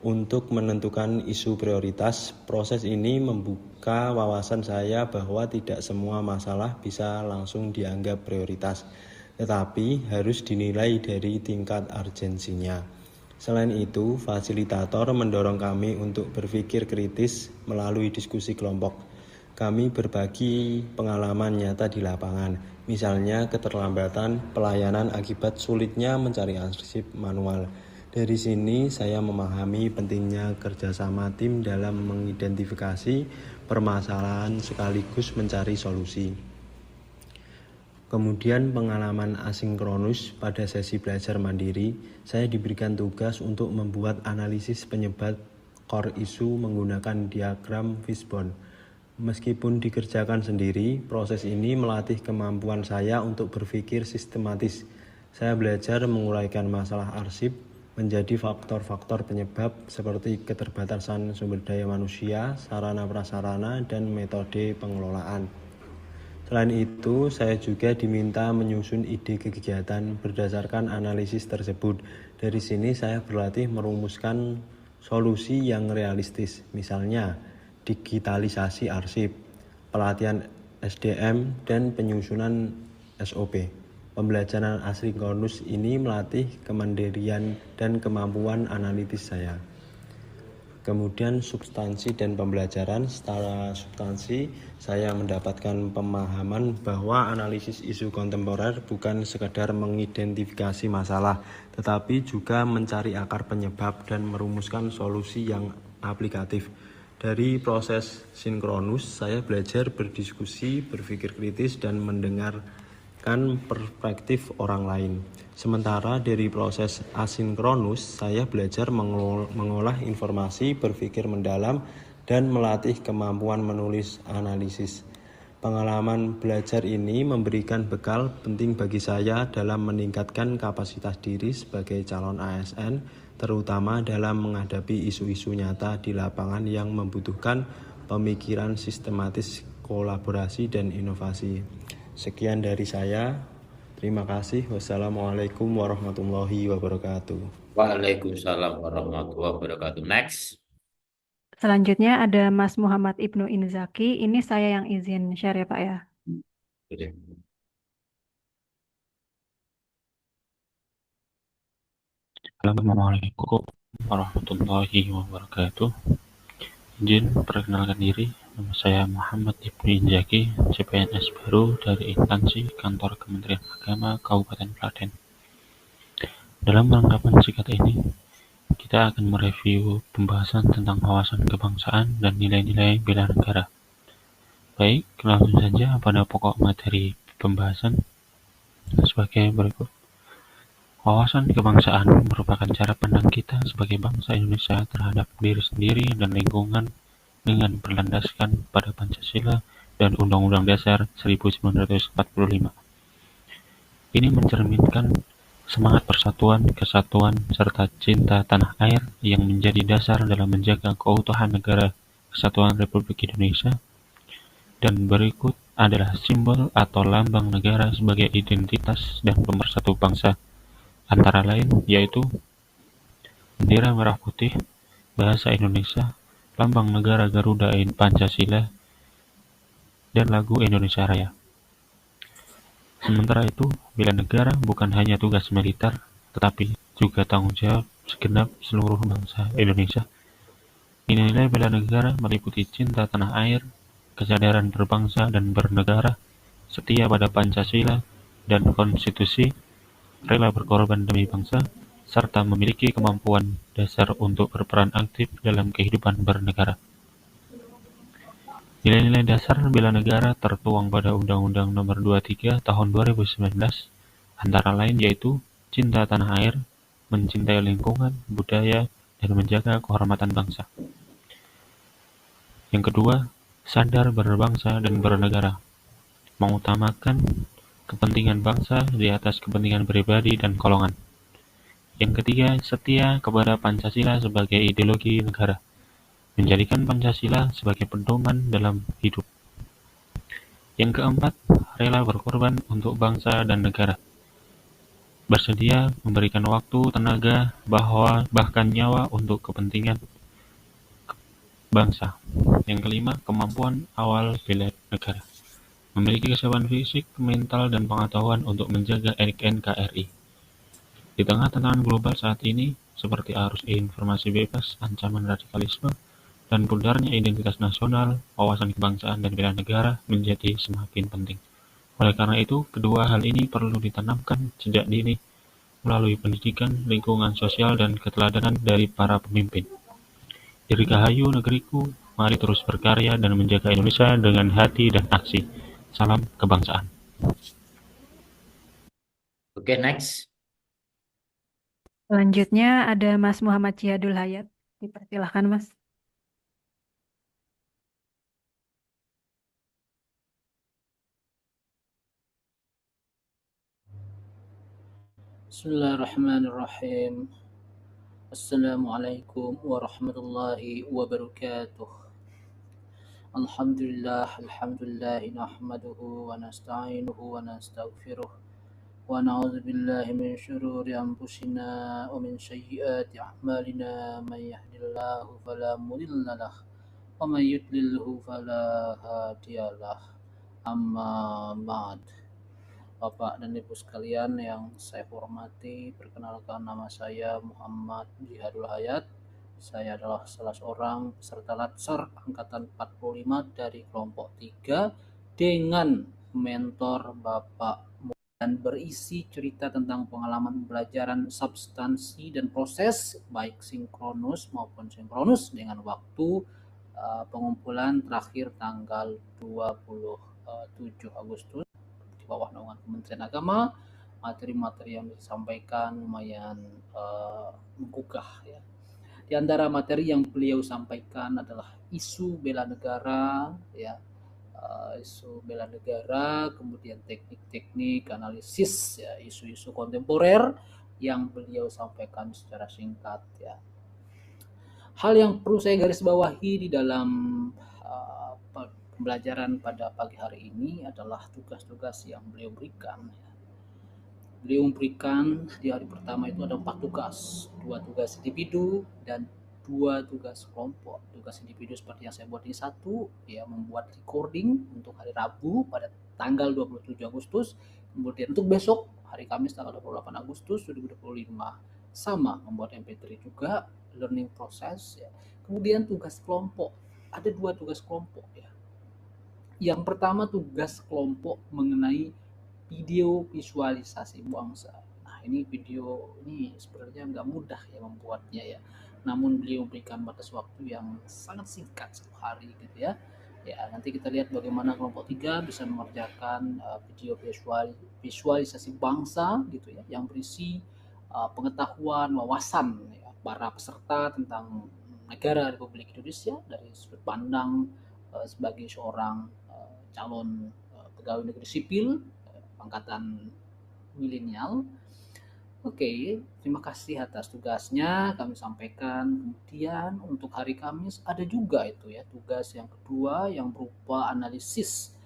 Untuk menentukan isu prioritas, proses ini membuka wawasan saya bahwa tidak semua masalah bisa langsung dianggap prioritas, tetapi harus dinilai dari tingkat urgensinya. Selain itu, fasilitator mendorong kami untuk berpikir kritis melalui diskusi kelompok. Kami berbagi pengalaman nyata di lapangan, misalnya keterlambatan pelayanan akibat sulitnya mencari arsip manual. Dari sini saya memahami pentingnya kerjasama tim dalam mengidentifikasi permasalahan sekaligus mencari solusi. Kemudian pengalaman asinkronus pada sesi belajar mandiri, saya diberikan tugas untuk membuat analisis penyebab core isu menggunakan diagram fishbone. Meskipun dikerjakan sendiri, proses ini melatih kemampuan saya untuk berpikir sistematis. Saya belajar menguraikan masalah arsip menjadi faktor-faktor penyebab seperti keterbatasan sumber daya manusia, sarana prasarana, dan metode pengelolaan. Selain itu, saya juga diminta menyusun ide kegiatan berdasarkan analisis tersebut. Dari sini saya berlatih merumuskan solusi yang realistis, misalnya digitalisasi arsip, pelatihan SDM, dan penyusunan SOP. Pembelajaran asinkronus ini melatih kemandirian dan kemampuan analitis saya. Kemudian substansi dan pembelajaran. Secara substansi, saya mendapatkan pemahaman bahwa analisis isu kontemporer bukan sekadar mengidentifikasi masalah, tetapi juga mencari akar penyebab dan merumuskan solusi yang aplikatif. Dari proses sinkronus, saya belajar berdiskusi, berpikir kritis, dan mendengarkan perspektif orang lain. Sementara dari proses asinkronus, saya belajar mengolah informasi, berpikir mendalam, dan melatih kemampuan menulis analisis. Pengalaman belajar ini memberikan bekal penting bagi saya dalam meningkatkan kapasitas diri sebagai calon ASN, terutama dalam menghadapi isu-isu nyata di lapangan yang membutuhkan pemikiran sistematis, kolaborasi, dan inovasi. Sekian dari saya. Terima kasih. Wassalamualaikum warahmatullahi wabarakatuh. Waalaikumsalam warahmatullahi wabarakatuh. Next. Selanjutnya ada Mas Muhammad Ibnu Inzaki. Ini saya yang izin share ya Pak ya. Assalamualaikum warahmatullahi wabarakatuh. Izin perkenalkan diri, nama saya Muhammad Ibnu Inzaki, CPNS baru dari instansi Kantor Kementerian Agama Kabupaten Klaten. Dalam perlengkapan singkat ini, kita akan mereview pembahasan tentang wawasan kebangsaan dan nilai-nilai bela negara. Baik, langsung saja pada pokok materi pembahasan sebagai berikut. Wawasan kebangsaan merupakan cara pandang kita sebagai bangsa Indonesia terhadap diri sendiri dan lingkungan dengan berlandaskan pada Pancasila dan Undang-Undang Dasar 1945. Ini mencerminkan semangat persatuan, kesatuan, serta cinta tanah air yang menjadi dasar dalam menjaga keutuhan negara Kesatuan Republik Indonesia. Dan berikut adalah simbol atau lambang negara sebagai identitas dan pemersatu bangsa, antara lain yaitu bendera merah putih, bahasa Indonesia, lambang negara Garuda Pancasila, dan lagu Indonesia Raya. Sementara itu, bela negara bukan hanya tugas militer, tetapi juga tanggung jawab segenap seluruh bangsa Indonesia. Nilai bela negara meliputi cinta tanah air, kesadaran berbangsa dan bernegara, setia pada Pancasila dan konstitusi, rela berkorban demi bangsa, serta memiliki kemampuan dasar untuk berperan aktif dalam kehidupan bernegara. Nilai-nilai dasar bela negara tertuang pada Undang-Undang Nomor 23 Tahun 2019, antara lain yaitu cinta tanah air, mencintai lingkungan, budaya, dan menjaga kehormatan bangsa. Yang kedua, sadar berbangsa dan bernegara, mengutamakan kepentingan bangsa di atas kepentingan pribadi dan golongan. Yang ketiga, setia kepada Pancasila sebagai ideologi negara, menjadikan Pancasila sebagai pedoman dalam hidup. Yang keempat, rela berkorban untuk bangsa dan negara, bersedia memberikan waktu, tenaga, bahkan nyawa untuk kepentingan bangsa. Yang kelima, kemampuan awal bela negara, memiliki kesiapan fisik, mental, dan pengetahuan untuk menjaga NKRI. Di tengah tantangan global saat ini, seperti arus informasi bebas, ancaman radikalisme, dan pudarnya identitas nasional, wawasan kebangsaan dan bela negara menjadi semakin penting. Oleh karena itu, kedua hal ini perlu ditanamkan sejak dini melalui pendidikan, lingkungan sosial, dan keteladanan dari para pemimpin. Dirgahayu negeriku, mari terus berkarya dan menjaga Indonesia dengan hati dan aksi. Salam kebangsaan. Oke, next. Selanjutnya ada Mas Muhammad Jihadul Hayat. Dipersilahkan, Mas. Bismillahirrahmanirrahim. Assalamualaikum warahmatullahi wabarakatuh. Alhamdulillah nahmaduhu wa nasta'inuhu wa nastaghfiruh wa na'udzu billahi min syururi anfusina wa min sayyiati a'malina may yahdihillahu fala mudilla lahu wa may yudlilhu fala hadiyalah. Amma ba'd. Bapak dan Ibu sekalian yang saya hormati, perkenalkan nama saya Muhammad Jihadul Hayat. Saya adalah salah seorang peserta Latsar Angkatan 45 dari kelompok 3 dengan mentor Bapak, dan berisi cerita tentang pengalaman pembelajaran substansi dan proses baik sinkronus maupun sinkronus dengan waktu pengumpulan terakhir tanggal 27 Agustus di bawah naungan Kementerian Agama. Materi-materi yang disampaikan lumayan menggugah ya. Di antara materi yang beliau sampaikan adalah isu bela negara ya, isu bela negara, kemudian teknik-teknik analisis ya, isu-isu kontemporer yang beliau sampaikan secara singkat ya. Hal yang perlu saya garis bawahi di dalam pembelajaran pada pagi hari ini adalah tugas-tugas yang beliau berikan ya. Beliau memberikan di hari pertama itu ada 4 tugas, 2 tugas individu dan 2 tugas kelompok. Tugas individu seperti yang saya buat ini 1 ya, membuat recording untuk hari Rabu pada tanggal 27 Agustus. Kemudian untuk besok hari Kamis tanggal 28 Agustus 2025 sama membuat MP3 juga, learning process ya. Kemudian tugas kelompok, ada 2 tugas kelompok ya. Yang pertama tugas kelompok mengenai video visualisasi bangsa. Nah, ini video ini sebenarnya nggak mudah ya membuatnya ya. Namun beliau berikan batas waktu yang sangat singkat, 1 hari gitu ya. Ya, nanti kita lihat bagaimana kelompok 3 bisa mengerjakan video visualisasi bangsa gitu ya, yang berisi pengetahuan, wawasan ya, para peserta tentang negara Republik Indonesia dari sudut pandang sebagai seorang calon pegawai negeri sipil angkatan milenial. Oke, terima kasih atas tugasnya kami sampaikan. Kemudian untuk hari Kamis ada juga itu ya tugas yang kedua yang berupa analisis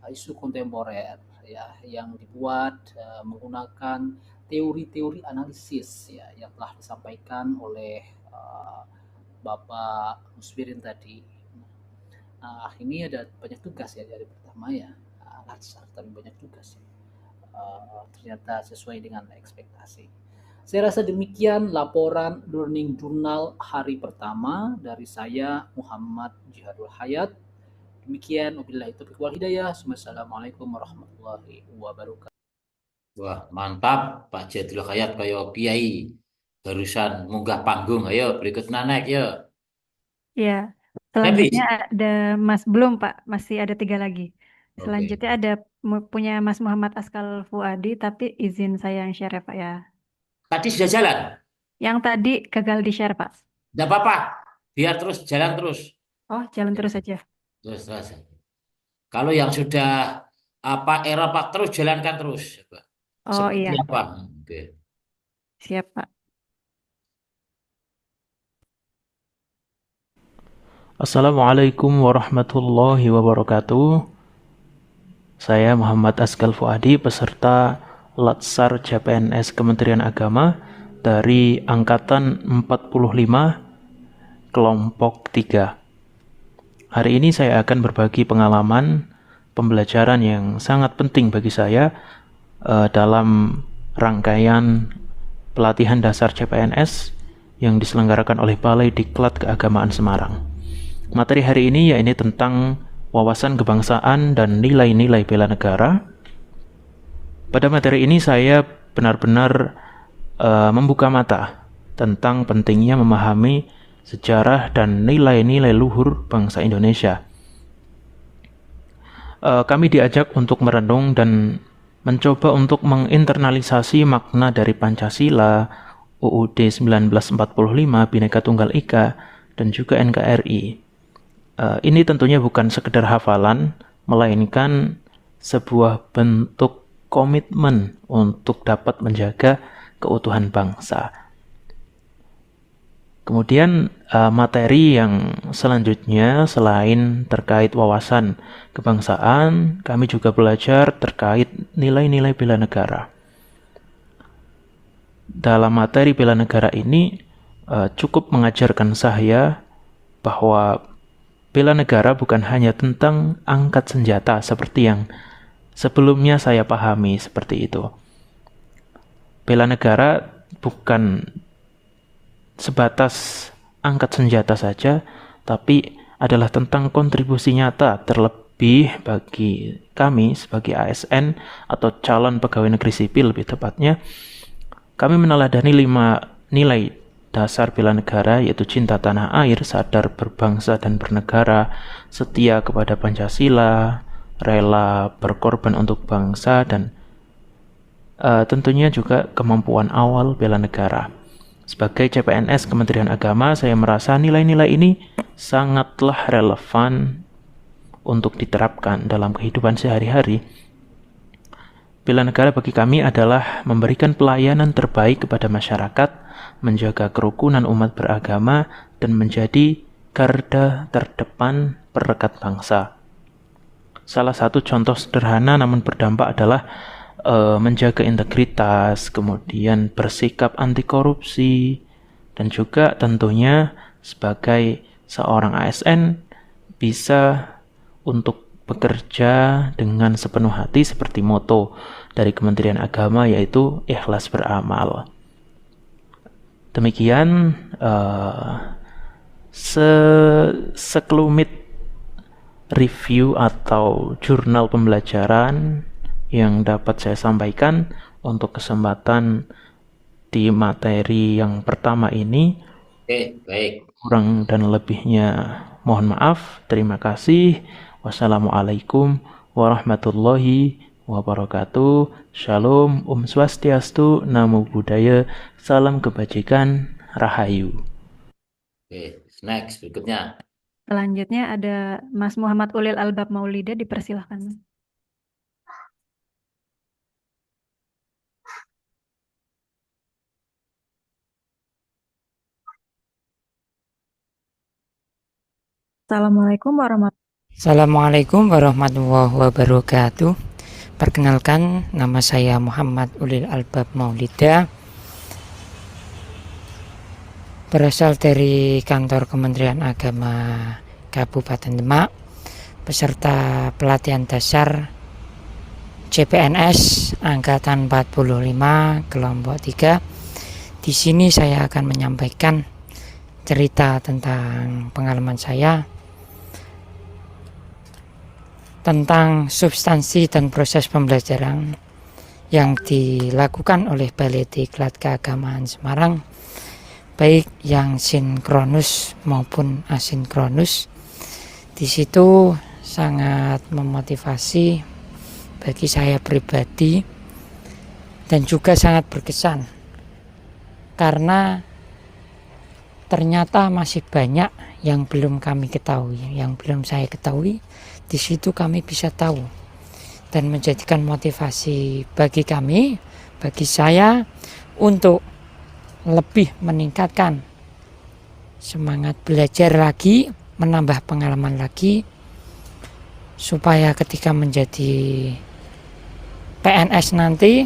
isu kontemporer ya yang dibuat menggunakan teori-teori analisis ya yang telah disampaikan oleh Bapak Musfirin tadi. Nah, ini ada banyak tugas ya dari pertama ya, latsar tapi banyak tugas ya. Ternyata sesuai dengan ekspektasi. Saya rasa demikian laporan Learning Journal hari pertama dari saya Muhammad Jihadul Hayat. Demikian wabillahi taufiq wal hidayah. Wassalamualaikum warahmatullahi wabarakatuh. Wah, mantap Pak Jihadul Hayat kaya kiai. Barusan munggah panggung. Ayo berikut naik ya. Ya, Habis. selanjutnya ada Mas belum Pak, masih ada 3 lagi. Selanjutnya ada punya Mas Muhammad Askal Fuadi, tapi izin saya yang share ya Pak ya. Tadi sudah jalan? Yang tadi gagal di share Pak. Tidak apa-apa, biar terus jalan terus. Oh, jalan terus saja. Terus. Kalau yang sudah error Pak terus jalankan terus. Oh Seperti iya, apa? Oke. siap Pak. Assalamualaikum warahmatullahi wabarakatuh. Saya Muhammad Askal Fuadi, peserta Latsar CPNS Kementerian Agama dari Angkatan 45, Kelompok 3. Hari ini saya akan berbagi pengalaman pembelajaran yang sangat penting bagi saya dalam rangkaian pelatihan dasar CPNS yang diselenggarakan oleh Balai Diklat Keagamaan Semarang. Materi hari ini yaitu tentang wawasan kebangsaan dan nilai-nilai bela negara. Pada materi ini saya benar-benar membuka mata tentang pentingnya memahami sejarah dan nilai-nilai luhur bangsa Indonesia. Kami diajak untuk merenung dan mencoba untuk menginternalisasi makna dari Pancasila, UUD 1945, Bhinneka Tunggal Ika, dan juga NKRI. Ini tentunya bukan sekedar hafalan, melainkan sebuah bentuk komitmen untuk dapat menjaga keutuhan bangsa. Kemudian materi yang selanjutnya selain terkait wawasan kebangsaan, kami juga belajar terkait nilai-nilai bela negara. Dalam materi bela negara ini cukup mengajarkan saya bahwa bela negara bukan hanya tentang angkat senjata seperti yang sebelumnya saya pahami seperti itu. Bela negara bukan sebatas angkat senjata saja, tapi adalah tentang kontribusi nyata terlebih bagi kami sebagai ASN atau calon pegawai negeri sipil lebih tepatnya. Kami meneladani 5 nilai dasar bela negara, yaitu cinta tanah air, sadar berbangsa dan bernegara, setia kepada Pancasila, rela berkorban untuk bangsa, dan tentunya juga kemampuan awal bela negara. Sebagai CPNS Kementerian Agama, saya merasa nilai-nilai ini sangatlah relevan untuk diterapkan dalam kehidupan sehari-hari. Bela negara bagi kami adalah memberikan pelayanan terbaik kepada masyarakat, menjaga kerukunan umat beragama, dan menjadi garda terdepan perekat bangsa. Salah satu contoh sederhana namun berdampak adalah menjaga integritas, kemudian bersikap anti korupsi, dan juga tentunya sebagai seorang ASN bisa untuk bekerja dengan sepenuh hati seperti moto dari Kementerian Agama, yaitu ikhlas beramal. Demikian sekelumit review atau jurnal pembelajaran yang dapat saya sampaikan untuk kesempatan di materi yang pertama ini. Oke, baik. Kurang dan lebihnya mohon maaf. Terima kasih. Wassalamualaikum warahmatullahi wabarakatuh. Shalom, Om Swastiastu, Namo Buddhaya, salam kebajikan, Rahayu. Oke, next berikutnya. Selanjutnya ada Mas Muhammad Ulil Albab Maulida, dipersilahkan. Assalamualaikum warahmatullahi Assalamualaikum warahmatullahi wabarakatuh. Perkenalkan, nama saya Muhammad Ulil Albab Maulida, berasal dari kantor Kementerian Agama Kabupaten Demak, peserta pelatihan dasar CPNS Angkatan 45 kelompok 3. Di sini saya akan menyampaikan cerita tentang pengalaman saya tentang substansi dan proses pembelajaran yang dilakukan oleh Balai Diklat Keagamaan Semarang, baik yang sinkronus maupun asinkronus. Di situ sangat memotivasi bagi saya pribadi dan juga sangat berkesan karena ternyata masih banyak yang belum kami ketahui, yang belum saya ketahui. Di situ kami bisa tahu dan menjadikan motivasi bagi kami, bagi saya untuk lebih meningkatkan semangat belajar lagi, menambah pengalaman lagi, supaya ketika menjadi PNS nanti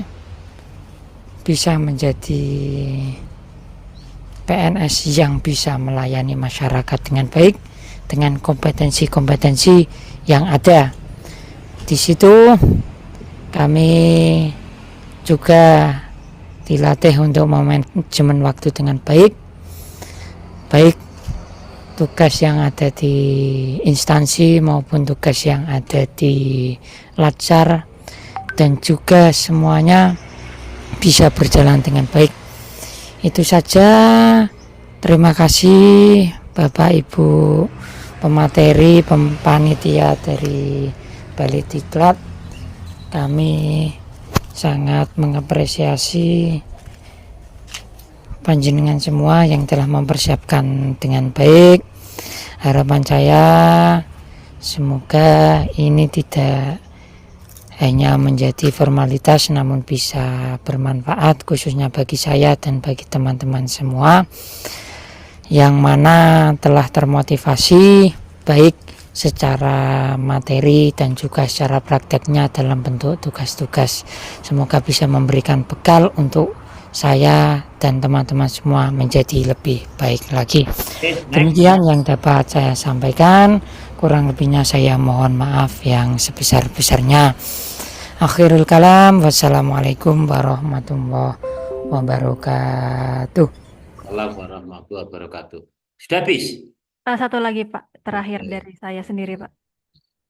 bisa menjadi PNS yang bisa melayani masyarakat dengan baik, dengan kompetensi-kompetensi yang ada. Di situ kami juga dilatih untuk manajemen waktu dengan baik, baik tugas yang ada di instansi maupun tugas yang ada di Latsar, dan juga semuanya bisa berjalan dengan baik. Itu saja. Terima kasih Bapak Ibu pemateri, panitia dari Balai Diklat. Kami sangat mengapresiasi panjenengan semua yang telah mempersiapkan dengan baik. Harapan saya semoga ini tidak hanya menjadi formalitas namun bisa bermanfaat, khususnya bagi saya dan bagi teman-teman semua yang mana telah termotivasi baik secara materi dan juga secara prakteknya dalam bentuk tugas-tugas. Semoga bisa memberikan bekal untuk saya dan teman-teman semua menjadi lebih baik lagi. Demikian yang dapat saya sampaikan, kurang lebihnya saya mohon maaf yang sebesar-besarnya. Akhirul kalam, wassalamualaikum warahmatullahi wabarakatuh. Assalamualaikum warahmatullahi wabarakatuh. Sudah habis? Satu lagi Pak, terakhir dari saya sendiri Pak.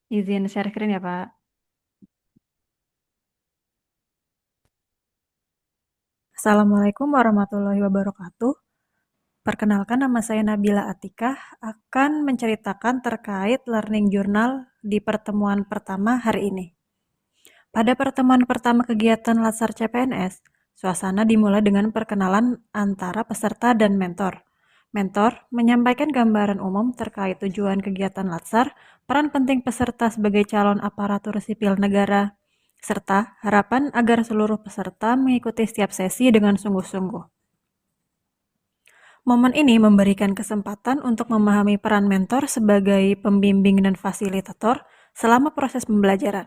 Izin share screen ya Pak. Assalamualaikum warahmatullahi wabarakatuh. Perkenalkan, nama saya Nabila Atikah, akan menceritakan terkait learning journal di pertemuan pertama hari ini. Pada pertemuan pertama kegiatan Latsar CPNS, suasana dimulai dengan perkenalan antara peserta dan mentor. Mentor menyampaikan gambaran umum terkait tujuan kegiatan Latsar, peran penting peserta sebagai calon aparatur sipil negara, serta harapan agar seluruh peserta mengikuti setiap sesi dengan sungguh-sungguh. Momen ini memberikan kesempatan untuk memahami peran mentor sebagai pembimbing dan fasilitator selama proses pembelajaran.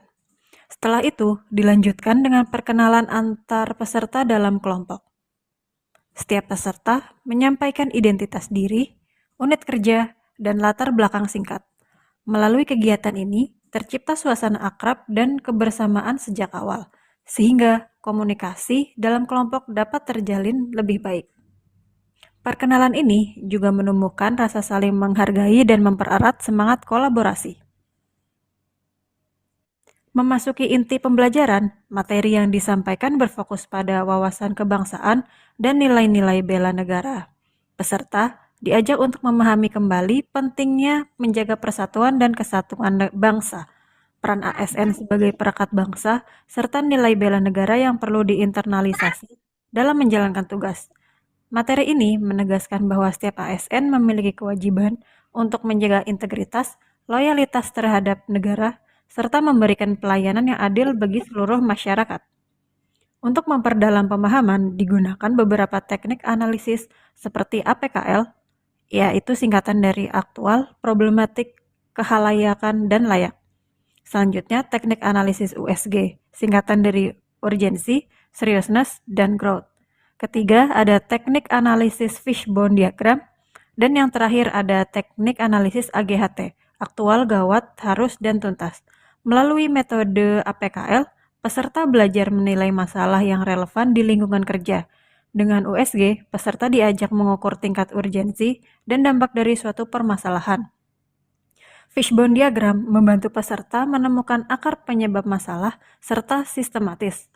Setelah itu, dilanjutkan dengan perkenalan antar peserta dalam kelompok. Setiap peserta menyampaikan identitas diri, unit kerja, dan latar belakang singkat. Melalui kegiatan ini, tercipta suasana akrab dan kebersamaan sejak awal, sehingga komunikasi dalam kelompok dapat terjalin lebih baik. Perkenalan ini juga menumbuhkan rasa saling menghargai dan mempererat semangat kolaborasi. Memasuki inti pembelajaran, materi yang disampaikan berfokus pada wawasan kebangsaan dan nilai-nilai bela negara. Peserta diajak untuk memahami kembali pentingnya menjaga persatuan dan kesatuan bangsa, peran ASN sebagai perekat bangsa, serta nilai bela negara yang perlu diinternalisasi dalam menjalankan tugas. Materi ini menegaskan bahwa setiap ASN memiliki kewajiban untuk menjaga integritas, loyalitas terhadap negara, serta memberikan pelayanan yang adil bagi seluruh masyarakat. Untuk memperdalam pemahaman, digunakan beberapa teknik analisis seperti APKL, yaitu singkatan dari aktual, problematik, kehalayakan, dan layak. Selanjutnya, teknik analisis USG, singkatan dari urgency, seriousness, dan growth. Ketiga, ada teknik analisis fishbone diagram, dan yang terakhir ada teknik analisis AGHT, aktual, gawat, harus, dan tuntas. Melalui metode APKL, peserta belajar menilai masalah yang relevan di lingkungan kerja. Dengan USG, peserta diajak mengukur tingkat urgensi dan dampak dari suatu permasalahan. Fishbone diagram membantu peserta menemukan akar penyebab masalah serta sistematis.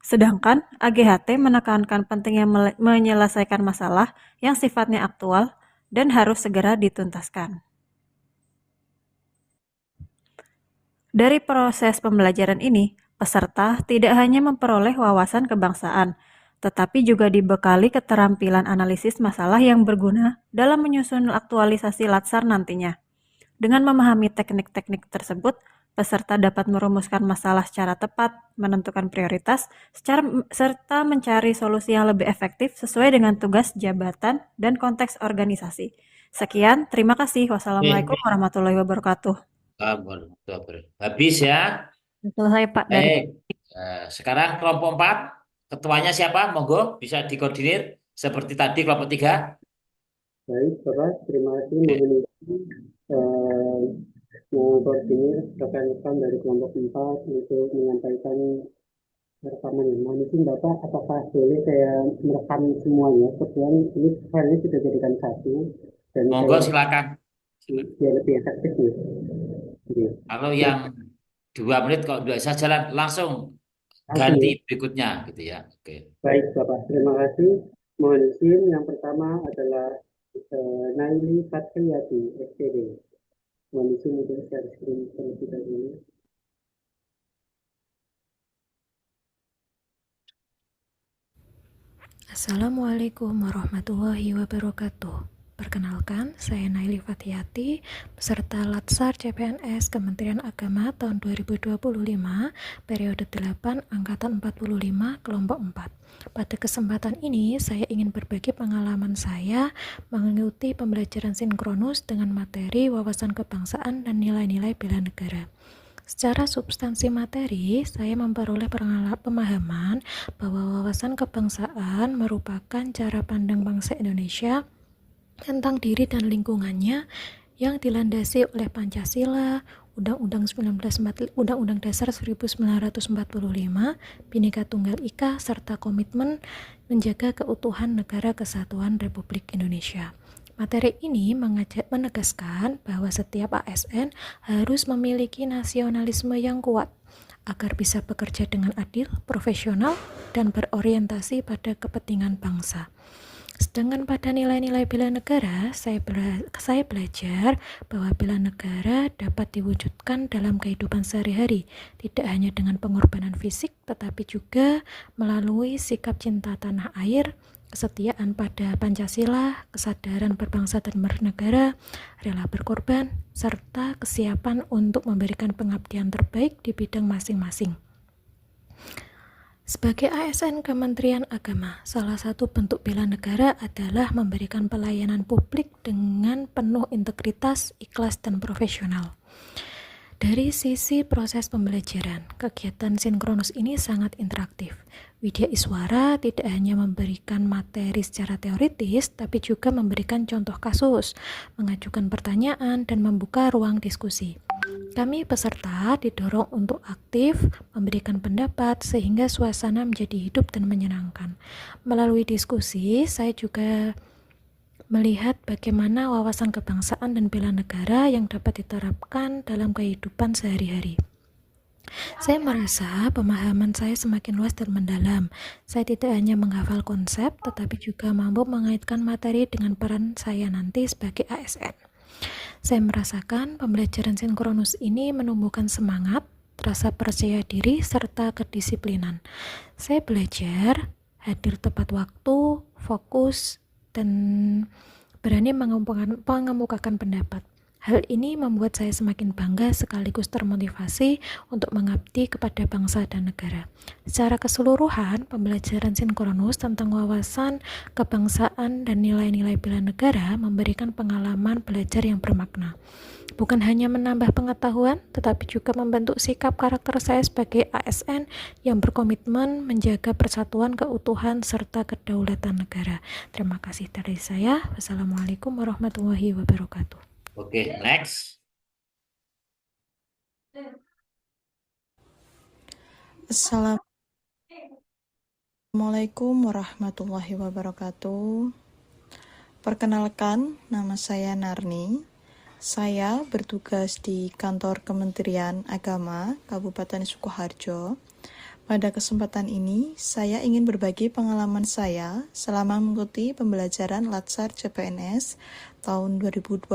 Sedangkan AGHT menekankan pentingnya menyelesaikan masalah yang sifatnya aktual dan harus segera dituntaskan. Dari proses pembelajaran ini, peserta tidak hanya memperoleh wawasan kebangsaan, tetapi juga dibekali keterampilan analisis masalah yang berguna dalam menyusun aktualisasi Latsar nantinya. Dengan memahami teknik-teknik tersebut, peserta dapat merumuskan masalah secara tepat, menentukan prioritas, serta mencari solusi yang lebih efektif sesuai dengan tugas jabatan dan konteks organisasi. Sekian, terima kasih. Wassalamualaikum warahmatullahi wabarakatuh. Habis ya. Selesai Pak. Baik. Sekarang kelompok 4, ketuanya siapa? Monggo bisa dikoordinir seperti tadi kelompok 3. Baik, Bapak, terima kasih mengkoordinir rekan-rekan dari kelompok 4 untuk menyampaikan rekaman. Mohon izin Bapak, apakah boleh saya merekam semuanya? Kebetulan ini filenya sudah jadikan satu dan Monggo silakan. biar lebih efektif nih. Kalau yang 2 menit kok tidak bisa jalan langsung ganti berikutnya gitu ya. Oke. Baik Bapak, terima kasih. Mohon izin yang pertama adalah Naili Fatriyati, SPD. Mohon izin untuk share screen terlebih dahulu. Assalamualaikum warahmatullahi wabarakatuh. Perkenalkan, saya Naili Fatiyati, peserta Latsar CPNS Kementerian Agama tahun 2025, periode 8, Angkatan 45, kelompok 4. Pada kesempatan ini, saya ingin berbagi pengalaman saya mengikuti pembelajaran sinkronus dengan materi wawasan kebangsaan dan nilai-nilai bela negara. Secara substansi materi, saya memperoleh pemahaman bahwa wawasan kebangsaan merupakan cara pandang bangsa Indonesia tentang diri dan lingkungannya yang dilandasi oleh Pancasila, Undang-Undang Dasar 1945, Bhinneka Tunggal Ika, serta komitmen menjaga keutuhan Negara Kesatuan Republik Indonesia. Materi ini menegaskan bahwa setiap ASN harus memiliki nasionalisme yang kuat agar bisa bekerja dengan adil, profesional, dan berorientasi pada kepentingan bangsa. Sedangkan pada nilai-nilai bela negara, saya belajar bahwa bela negara dapat diwujudkan dalam kehidupan sehari-hari, tidak hanya dengan pengorbanan fisik, tetapi juga melalui sikap cinta tanah air, kesetiaan pada Pancasila, kesadaran berbangsa dan bernegara, rela berkorban, serta kesiapan untuk memberikan pengabdian terbaik di bidang masing-masing. Sebagai ASN Kementerian Agama, salah satu bentuk bela negara adalah memberikan pelayanan publik dengan penuh integritas, ikhlas, dan profesional. Dari sisi proses pembelajaran, kegiatan sinkronus ini sangat interaktif. Widya Iswara tidak hanya memberikan materi secara teoritis, tapi juga memberikan contoh kasus, mengajukan pertanyaan, dan membuka ruang diskusi. Kami peserta didorong untuk aktif, memberikan pendapat, sehingga suasana menjadi hidup dan menyenangkan. Melalui diskusi, saya juga melihat bagaimana wawasan kebangsaan dan bela negara yang dapat diterapkan dalam kehidupan sehari-hari. Saya merasa pemahaman saya semakin luas dan mendalam. Saya tidak hanya menghafal konsep, tetapi juga mampu mengaitkan materi dengan peran saya nanti sebagai ASN. Saya merasakan pembelajaran sinkronus ini menumbuhkan semangat, rasa percaya diri, serta kedisiplinan. Saya belajar hadir tepat waktu, fokus, dan berani mengemukakan pendapat. Hal ini membuat saya semakin bangga sekaligus termotivasi untuk mengabdi kepada bangsa dan negara. Secara keseluruhan, pembelajaran sinkronus tentang wawasan, kebangsaan, dan nilai-nilai bela negara memberikan pengalaman belajar yang bermakna. Bukan hanya menambah pengetahuan, tetapi juga membentuk sikap karakter saya sebagai ASN yang berkomitmen menjaga persatuan, keutuhan, serta kedaulatan negara. Terima kasih dari saya. Wassalamualaikum warahmatullahi wabarakatuh. Oke, next. Assalamualaikum warahmatullahi wabarakatuh. Perkenalkan, nama saya Narni. Saya bertugas di Kantor Kementerian Agama Kabupaten Sukoharjo. Pada kesempatan ini, saya ingin berbagi pengalaman saya selama mengikuti pembelajaran Latsar CPNS tahun 2025,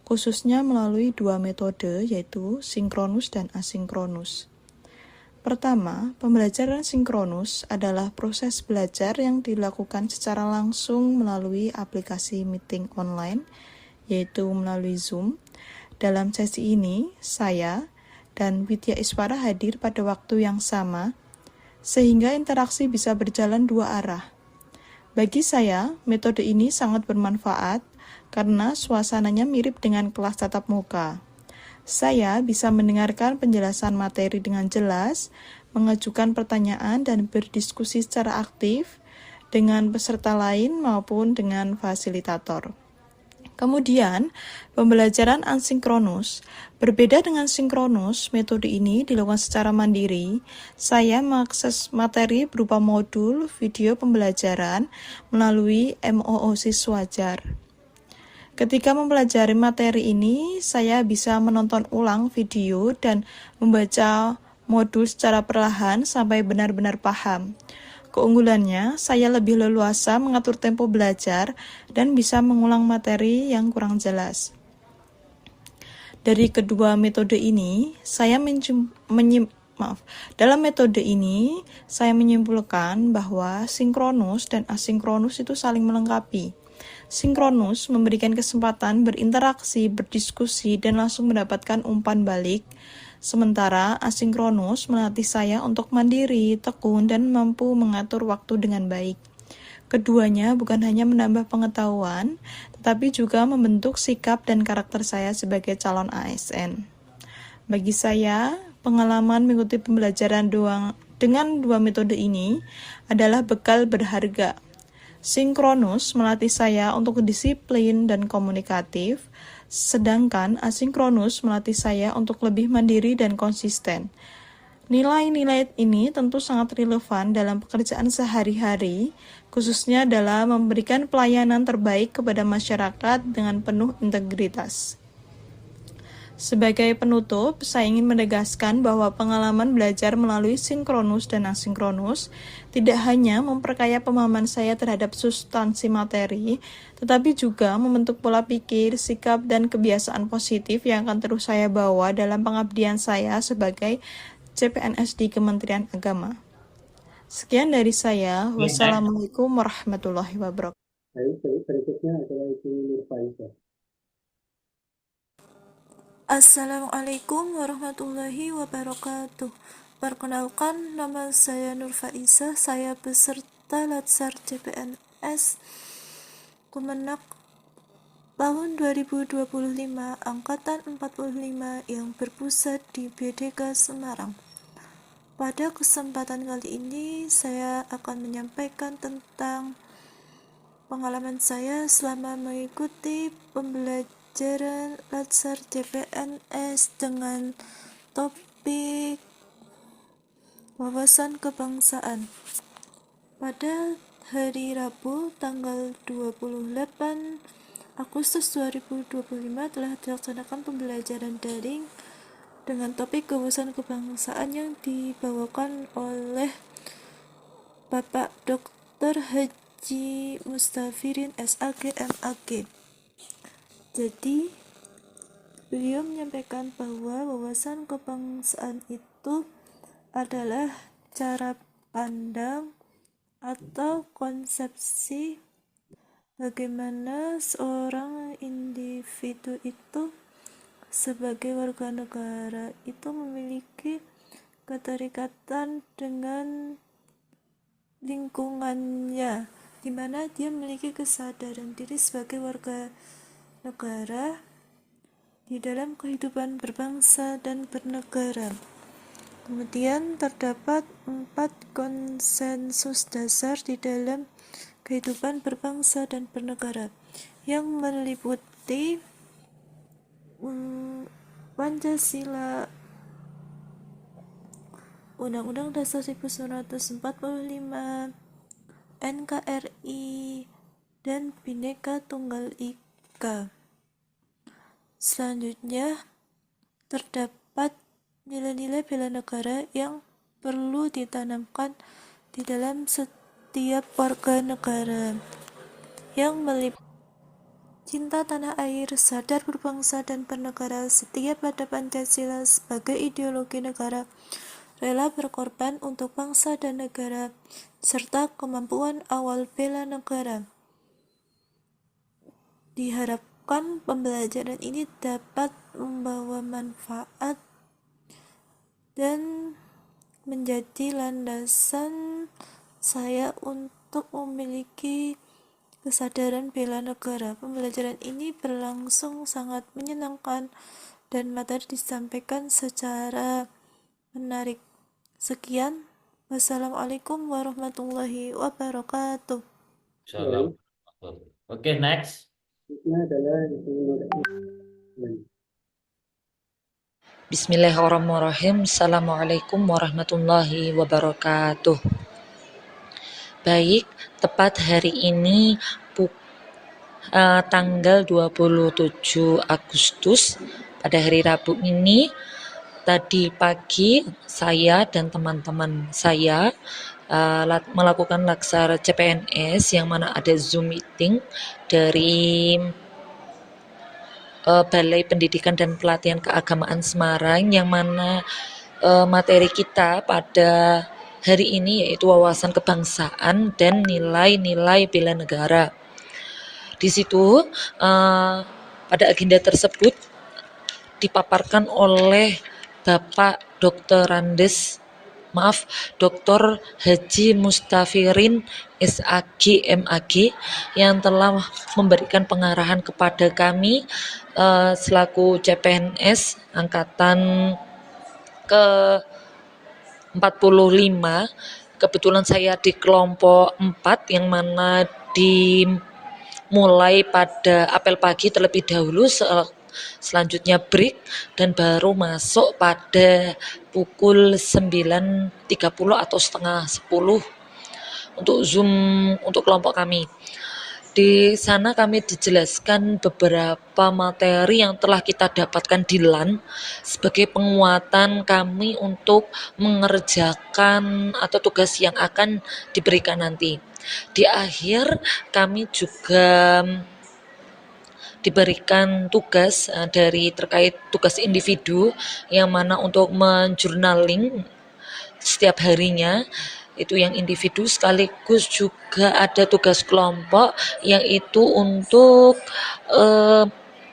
khususnya melalui dua metode, yaitu sinkronus dan asinkronus. Pertama, pembelajaran sinkronus adalah proses belajar yang dilakukan secara langsung melalui aplikasi meeting online, yaitu melalui Zoom. Dalam sesi ini, saya dan Widya Iswara hadir pada waktu yang sama, sehingga interaksi bisa berjalan dua arah. Bagi saya, metode ini sangat bermanfaat karena suasananya mirip dengan kelas tatap muka. Saya bisa mendengarkan penjelasan materi dengan jelas, mengajukan pertanyaan, dan berdiskusi secara aktif dengan peserta lain maupun dengan fasilitator. Kemudian, pembelajaran asinkronus. Berbeda dengan sinkronus, metode ini dilakukan secara mandiri. Saya mengakses materi berupa modul video pembelajaran melalui MOOC Swajar. Ketika mempelajari materi ini, saya bisa menonton ulang video dan membaca modul secara perlahan sampai benar-benar paham. Keunggulannya, saya lebih leluasa mengatur tempo belajar dan bisa mengulang materi yang kurang jelas. Dari kedua metode ini, dalam metode ini, saya menyimpulkan bahwa sinkronus dan asinkronus itu saling melengkapi. Sinkronus memberikan kesempatan berinteraksi, berdiskusi, dan langsung mendapatkan umpan balik. Sementara asinkronus melatih saya untuk mandiri, tekun, dan mampu mengatur waktu dengan baik. Keduanya bukan hanya menambah pengetahuan, tetapi juga membentuk sikap dan karakter saya sebagai calon ASN. Bagi saya, pengalaman mengikuti pembelajaran dengan dua metode ini adalah bekal berharga. Sinkronus melatih saya untuk disiplin dan komunikatif, sedangkan asinkronus melatih saya untuk lebih mandiri dan konsisten. Nilai-nilai ini tentu sangat relevan dalam pekerjaan sehari-hari, khususnya dalam memberikan pelayanan terbaik kepada masyarakat dengan penuh integritas. Sebagai penutup, saya ingin menegaskan bahwa pengalaman belajar melalui sinkronus dan asinkronus tidak hanya memperkaya pemahaman saya terhadap substansi materi, tetapi juga membentuk pola pikir, sikap, dan kebiasaan positif yang akan terus saya bawa dalam pengabdian saya sebagai CPNS di Kementerian Agama. Sekian dari saya. Wassalamualaikum warahmatullahi wabarakatuh. Baik, berikutnya adalah Ibu Nurfaiza. Assalamualaikum warahmatullahi wabarakatuh. Perkenalkan, nama saya Nurfaiza. Saya peserta Latsar CPNS Kemenak tahun 2025 Angkatan 45 yang berpusat di BDK Semarang. Pada kesempatan kali ini, saya akan menyampaikan tentang pengalaman saya selama mengikuti pembelajaran Latsar CPNS dengan topik wawasan kebangsaan. Pada hari Rabu tanggal 28 Agustus 2025 telah dilaksanakan pembelajaran daring dengan topik wawasan kebangsaan yang dibawakan oleh Bapak Dr. Haji Mustafirin SAG MAG. Jadi beliau menyampaikan bahwa wawasan kebangsaan itu adalah cara pandang atau konsepsi bagaimana seorang individu itu sebagai warga negara itu memiliki keterikatan dengan lingkungannya, di mana dia memiliki kesadaran diri sebagai warga negara di dalam kehidupan berbangsa dan bernegara. Kemudian terdapat 4 konsensus dasar di dalam kehidupan berbangsa dan bernegara yang meliputi Pancasila, Undang-Undang Dasar 1945, NKRI, dan Bhinneka Tunggal Ika. Selanjutnya, terdapat nilai-nilai bela negara yang perlu ditanamkan di dalam setiap warga negara, yang meliputi cinta tanah air, sadar berbangsa dan bernegara, setia pada Pancasila sebagai ideologi negara, rela berkorban untuk bangsa dan negara, serta kemampuan awal bela negara. Diharapkan pembelajaran ini dapat membawa manfaat dan menjadi landasan saya untuk memiliki kesadaran bela negara. Pembelajaran ini berlangsung sangat menyenangkan dan materi disampaikan secara menarik. Sekian, wassalamualaikum warahmatullahi wabarakatuh. Salam. Oke, next. Bismillahirrahmanirrahim. Assalamualaikum warahmatullahi wabarakatuh. Baik, tepat hari ini tanggal 27 Agustus pada hari Rabu ini, tadi pagi saya dan teman-teman saya melakukan laksar CPNS yang mana ada Zoom meeting dari Balai Pendidikan dan Pelatihan Keagamaan Semarang, yang mana materi kita pada hari ini yaitu wawasan kebangsaan dan nilai-nilai bela negara. Di situ pada agenda tersebut dipaparkan oleh Bapak Dr. Haji Mustafirin SAG MAG yang telah memberikan pengarahan kepada kami selaku CPNS angkatan ke 45. Kebetulan saya di kelompok 4 yang mana dimulai pada apel pagi terlebih dahulu, selanjutnya break dan baru masuk pada pukul 9.30 atau setengah 10 untuk Zoom untuk kelompok kami. Di sana kami dijelaskan beberapa materi yang telah kita dapatkan di LAN sebagai penguatan kami untuk mengerjakan atau tugas yang akan diberikan nanti. Di akhir kami juga diberikan tugas dari terkait tugas individu yang mana untuk menjurnaling setiap harinya, itu yang individu, sekaligus juga ada tugas kelompok yang itu untuk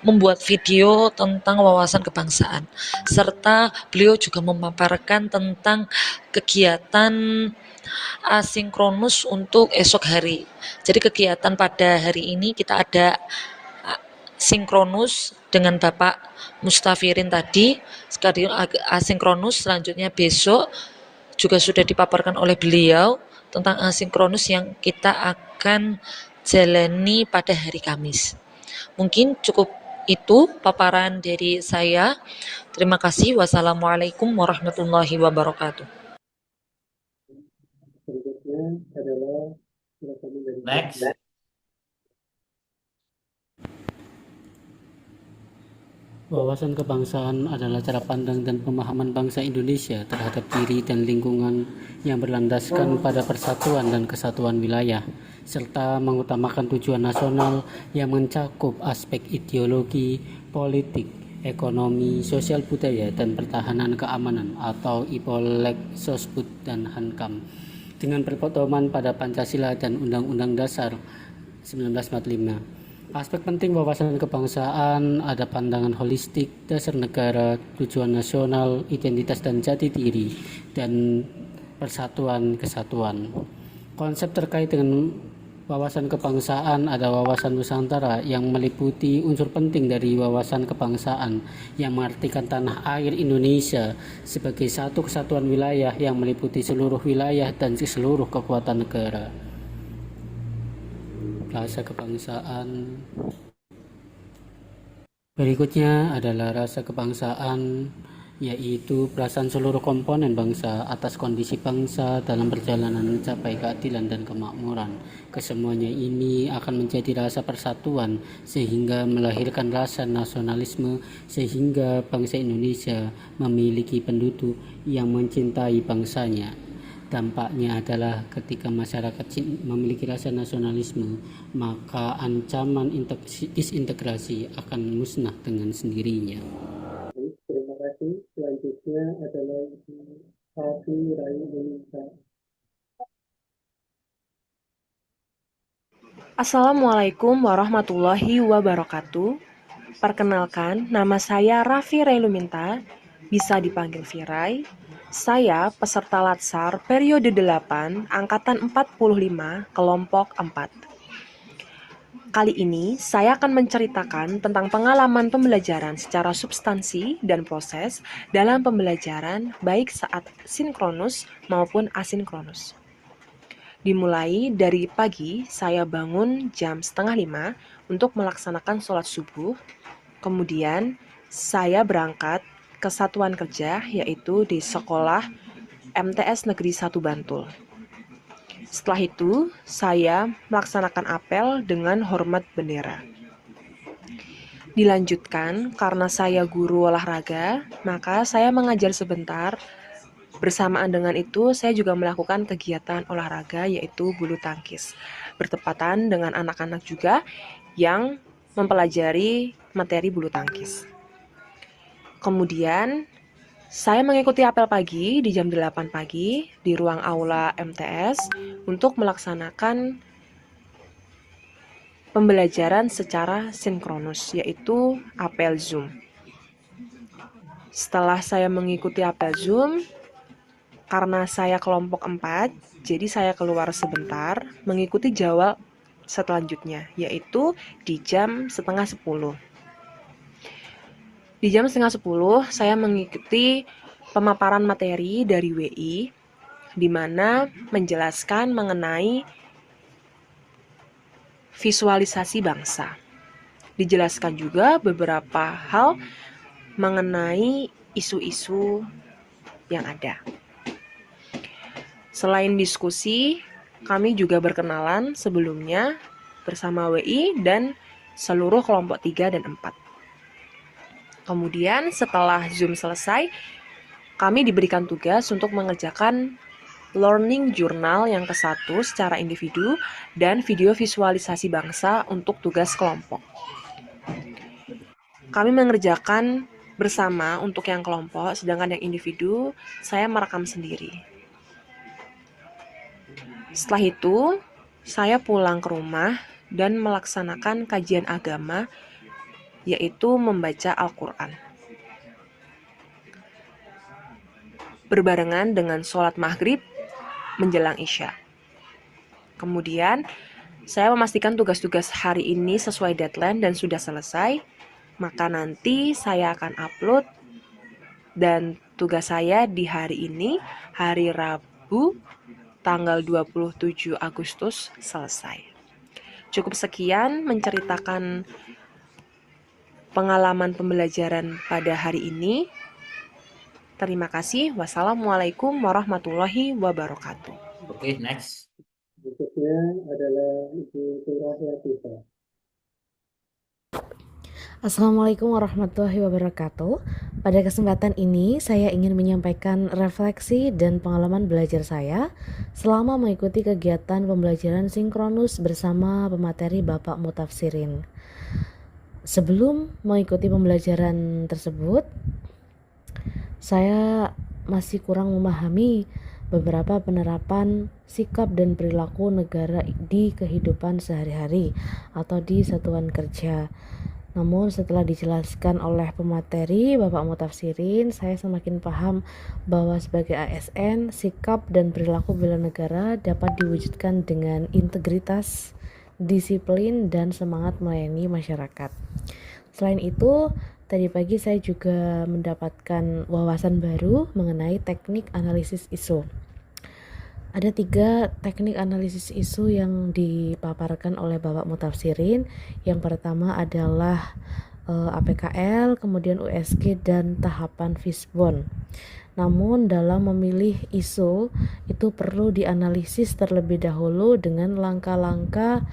membuat video tentang wawasan kebangsaan, serta beliau juga memaparkan tentang kegiatan asinkronus untuk esok hari. Jadi kegiatan pada hari ini kita ada sinkronus dengan Bapak Mustafirin tadi, sekaligus asinkronus selanjutnya besok juga sudah dipaparkan oleh beliau tentang asinkronus yang kita akan jalani pada hari Kamis. Mungkin cukup itu paparan dari saya. Terima kasih. Wassalamualaikum warahmatullahi wabarakatuh. Next. Wawasan kebangsaan adalah cara pandang dan pemahaman bangsa Indonesia terhadap diri dan lingkungan yang berlandaskan pada persatuan dan kesatuan wilayah, serta mengutamakan tujuan nasional yang mencakup aspek ideologi, politik, ekonomi, sosial budaya, dan pertahanan keamanan atau IPOLEK, Sosbud, dan Hankam dengan berpedoman pada Pancasila dan Undang-Undang Dasar 1945. Aspek penting wawasan kebangsaan ada pandangan holistik, dasar negara, tujuan nasional, identitas dan jati diri, dan persatuan kesatuan. Konsep terkait dengan wawasan kebangsaan ada wawasan Nusantara yang meliputi unsur penting dari wawasan kebangsaan yang mengartikan tanah air Indonesia sebagai satu kesatuan wilayah yang meliputi seluruh wilayah dan seluruh kekuatan negara. Rasa kebangsaan. Berikutnya adalah rasa kebangsaan, yaitu perasaan seluruh komponen bangsa atas kondisi bangsa dalam perjalanan mencapai keadilan dan kemakmuran. Kesemuanya ini akan menjadi rasa persatuan sehingga melahirkan rasa nasionalisme, sehingga bangsa Indonesia memiliki penduduk yang mencintai bangsanya. Dampaknya adalah ketika masyarakat memiliki rasa nasionalisme, maka ancaman disintegrasi akan musnah dengan sendirinya. Terima kasih. Selanjutnya adalah Ibu Hafi Rai Indonesia. Assalamualaikum warahmatullahi wabarakatuh. Perkenalkan, nama saya Raffi Railuminta, bisa dipanggil Virai. Saya peserta Latsar periode 8, angkatan 45, kelompok 4. Kali ini saya akan menceritakan tentang pengalaman pembelajaran secara substansi dan proses dalam pembelajaran baik saat sinkronus maupun asinkronus. Dimulai dari pagi, saya bangun jam 4:30 untuk melaksanakan sholat subuh. Kemudian saya berangkat ke satuan kerja, yaitu di sekolah MTS Negeri 1 Bantul. Setelah itu, saya melaksanakan apel dengan hormat bendera. Dilanjutkan, karena saya guru olahraga, maka saya mengajar sebentar. Bersamaan dengan itu, saya juga melakukan kegiatan olahraga, yaitu bulu tangkis. Bertepatan dengan anak-anak juga yang mempelajari materi bulu tangkis. Kemudian, saya mengikuti apel pagi di jam 8 pagi di ruang aula MTS untuk melaksanakan pembelajaran secara sinkronus, yaitu apel Zoom. Setelah saya mengikuti apel Zoom, karena saya kelompok 4, jadi saya keluar sebentar mengikuti jadwal selanjutnya, yaitu di jam 9:30. Di jam 9:30, saya mengikuti pemaparan materi dari WI, di mana menjelaskan mengenai visualisasi bangsa. Dijelaskan juga beberapa hal mengenai isu-isu yang ada. Selain diskusi, kami juga berkenalan sebelumnya bersama WI dan seluruh kelompok 3 dan 4. Kemudian setelah Zoom selesai, kami diberikan tugas untuk mengerjakan learning journal yang ke-1 secara individu dan video visualisasi bangsa untuk tugas kelompok. Kami mengerjakan bersama untuk yang kelompok, sedangkan yang individu saya merekam sendiri. Setelah itu, saya pulang ke rumah dan melaksanakan kajian agama, yaitu membaca Al-Quran. Berbarengan dengan sholat maghrib menjelang Isya. Kemudian, saya memastikan tugas-tugas hari ini sesuai deadline dan sudah selesai, maka nanti saya akan upload dan tugas saya di hari ini, hari Rabu, tanggal 27 Agustus selesai. Cukup sekian menceritakan pengalaman pembelajaran pada hari ini. Terima kasih. Wassalamualaikum warahmatullahi wabarakatuh. Oke, next. Berikutnya adalah Ibu Surah Latifah. Assalamualaikum warahmatullahi wabarakatuh. Pada kesempatan ini saya ingin menyampaikan refleksi dan pengalaman belajar saya selama mengikuti kegiatan pembelajaran sinkronus bersama pemateri Bapak Mutafsirin. Sebelum mengikuti pembelajaran tersebut, saya masih kurang memahami beberapa penerapan sikap dan perilaku negara di kehidupan sehari-hari atau di satuan kerja. Namun setelah dijelaskan oleh pemateri Bapak Mutafsirin, saya semakin paham bahwa sebagai ASN, sikap dan perilaku bela negara dapat diwujudkan dengan integritas, disiplin, dan semangat melayani masyarakat. Selain itu, tadi pagi saya juga mendapatkan wawasan baru mengenai teknik analisis isu. Ada 3 teknik analisis isu yang dipaparkan oleh Bapak Mutafsirin. Yang pertama adalah APKL, kemudian USG, dan tahapan Fishbone. Namun dalam memilih isu itu perlu dianalisis terlebih dahulu dengan langkah-langkah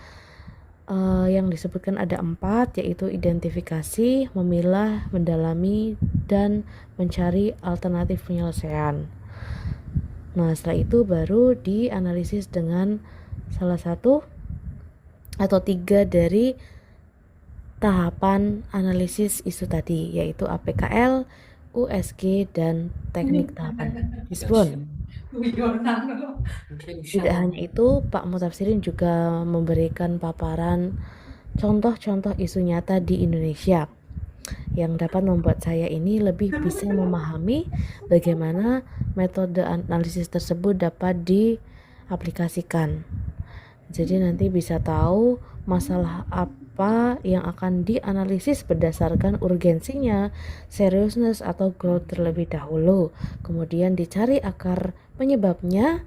yang disebutkan ada 4, yaitu identifikasi, memilah, mendalami, dan mencari alternatif penyelesaian. Nah, setelah itu baru dianalisis dengan salah satu atau 3 dari tahapan analisis isu tadi, yaitu APKL, USG, dan teknik tahapan Fishbone. Tidak hanya itu, Pak Mutafsirin juga memberikan paparan contoh-contoh isu nyata di Indonesia yang dapat membuat saya ini lebih bisa memahami bagaimana metode analisis tersebut dapat diaplikasikan. Jadi nanti bisa tahu masalah apa yang akan dianalisis berdasarkan urgensinya, seriousness, atau growth terlebih dahulu. Kemudian dicari akar penyebabnya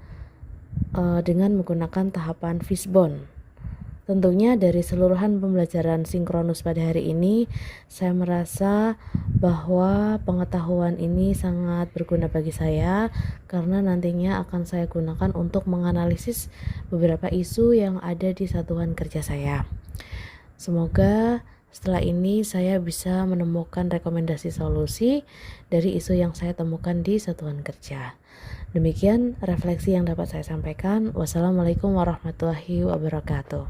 dengan menggunakan tahapan Fishbone. Tentunya dari seluruhan pembelajaran sinkronus pada hari ini, saya merasa bahwa pengetahuan ini sangat berguna bagi saya karena nantinya akan saya gunakan untuk menganalisis beberapa isu yang ada di satuan kerja saya. Semoga setelah ini saya bisa menemukan rekomendasi solusi dari isu yang saya temukan di satuan kerja. Demikian refleksi yang dapat saya sampaikan. Wassalamualaikum warahmatullahi wabarakatuh.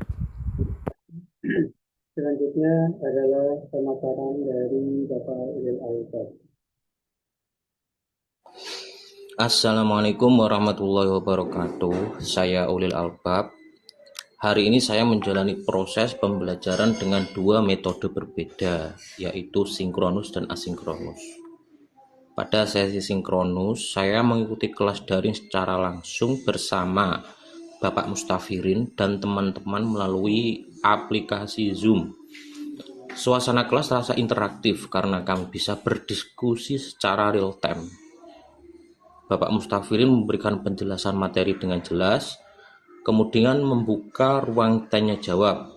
Selanjutnya adalah pemaparan dari Bapak Ulil Albab. Assalamualaikum warahmatullahi wabarakatuh. Saya Ulil Albab. Hari ini saya menjalani proses pembelajaran dengan 2 metode berbeda, yaitu sinkronus dan asinkronus. Pada sesi sinkronus, saya mengikuti kelas daring secara langsung bersama Bapak Mutafsirin dan teman-teman melalui aplikasi Zoom. Suasana kelas terasa interaktif karena kami bisa berdiskusi secara real time. Bapak Mutafsirin memberikan penjelasan materi dengan jelas, kemudian membuka ruang tanya jawab.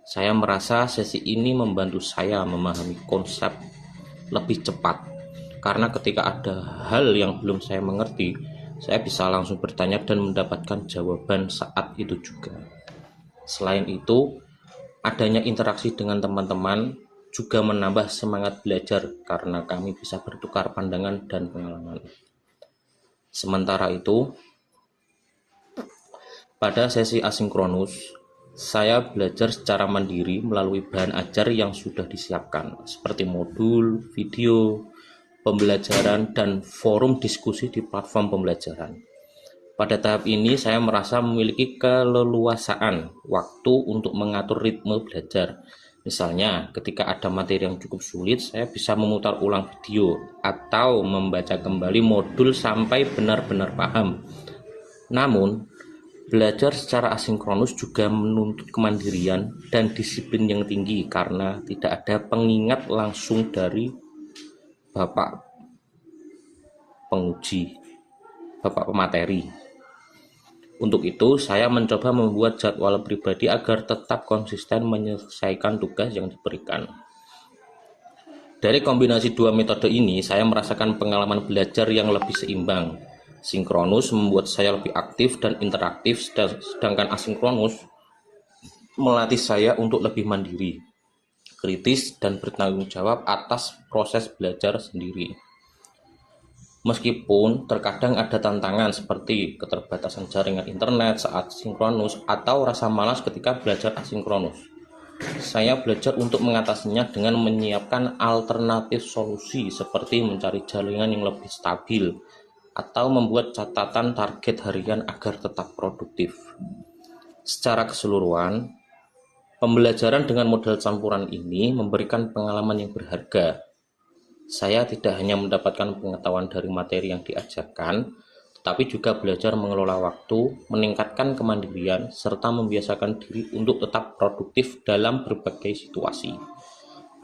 Saya merasa sesi ini membantu saya memahami konsep lebih cepat, karena ketika ada hal yang belum saya mengerti, saya bisa langsung bertanya dan mendapatkan jawaban saat itu juga. Selain itu, adanya interaksi dengan teman-teman juga menambah semangat belajar karena kami bisa bertukar pandangan dan pengalaman. Sementara itu, pada sesi asinkronus, saya belajar secara mandiri melalui bahan ajar yang sudah disiapkan, seperti modul, video, pembelajaran, dan forum diskusi di platform pembelajaran. Pada tahap ini, saya merasa memiliki keleluasaan waktu untuk mengatur ritme belajar. Misalnya, ketika ada materi yang cukup sulit, saya bisa memutar ulang video atau membaca kembali modul sampai benar-benar paham. Namun, belajar secara asinkronus juga menuntut kemandirian dan disiplin yang tinggi karena tidak ada pengingat langsung dari Bapak penguji, Bapak pemateri. Untuk itu, saya mencoba membuat jadwal pribadi agar tetap konsisten menyelesaikan tugas yang diberikan. Dari kombinasi 2 metode ini, saya merasakan pengalaman belajar yang lebih seimbang. Sinkronus membuat saya lebih aktif dan interaktif, sedangkan asinkronus melatih saya untuk lebih mandiri. kritis, dan bertanggung jawab atas proses belajar sendiri. Meskipun terkadang ada tantangan seperti keterbatasan jaringan internet saat sinkronus atau rasa malas ketika belajar asinkronus. Saya belajar untuk mengatasinya dengan menyiapkan alternatif solusi seperti mencari jaringan yang lebih stabil atau membuat catatan target harian agar tetap produktif. Secara keseluruhan, pembelajaran dengan model campuran ini memberikan pengalaman yang berharga. Saya tidak hanya mendapatkan pengetahuan dari materi yang diajarkan, tetapi juga belajar mengelola waktu, meningkatkan kemandirian, serta membiasakan diri untuk tetap produktif dalam berbagai situasi.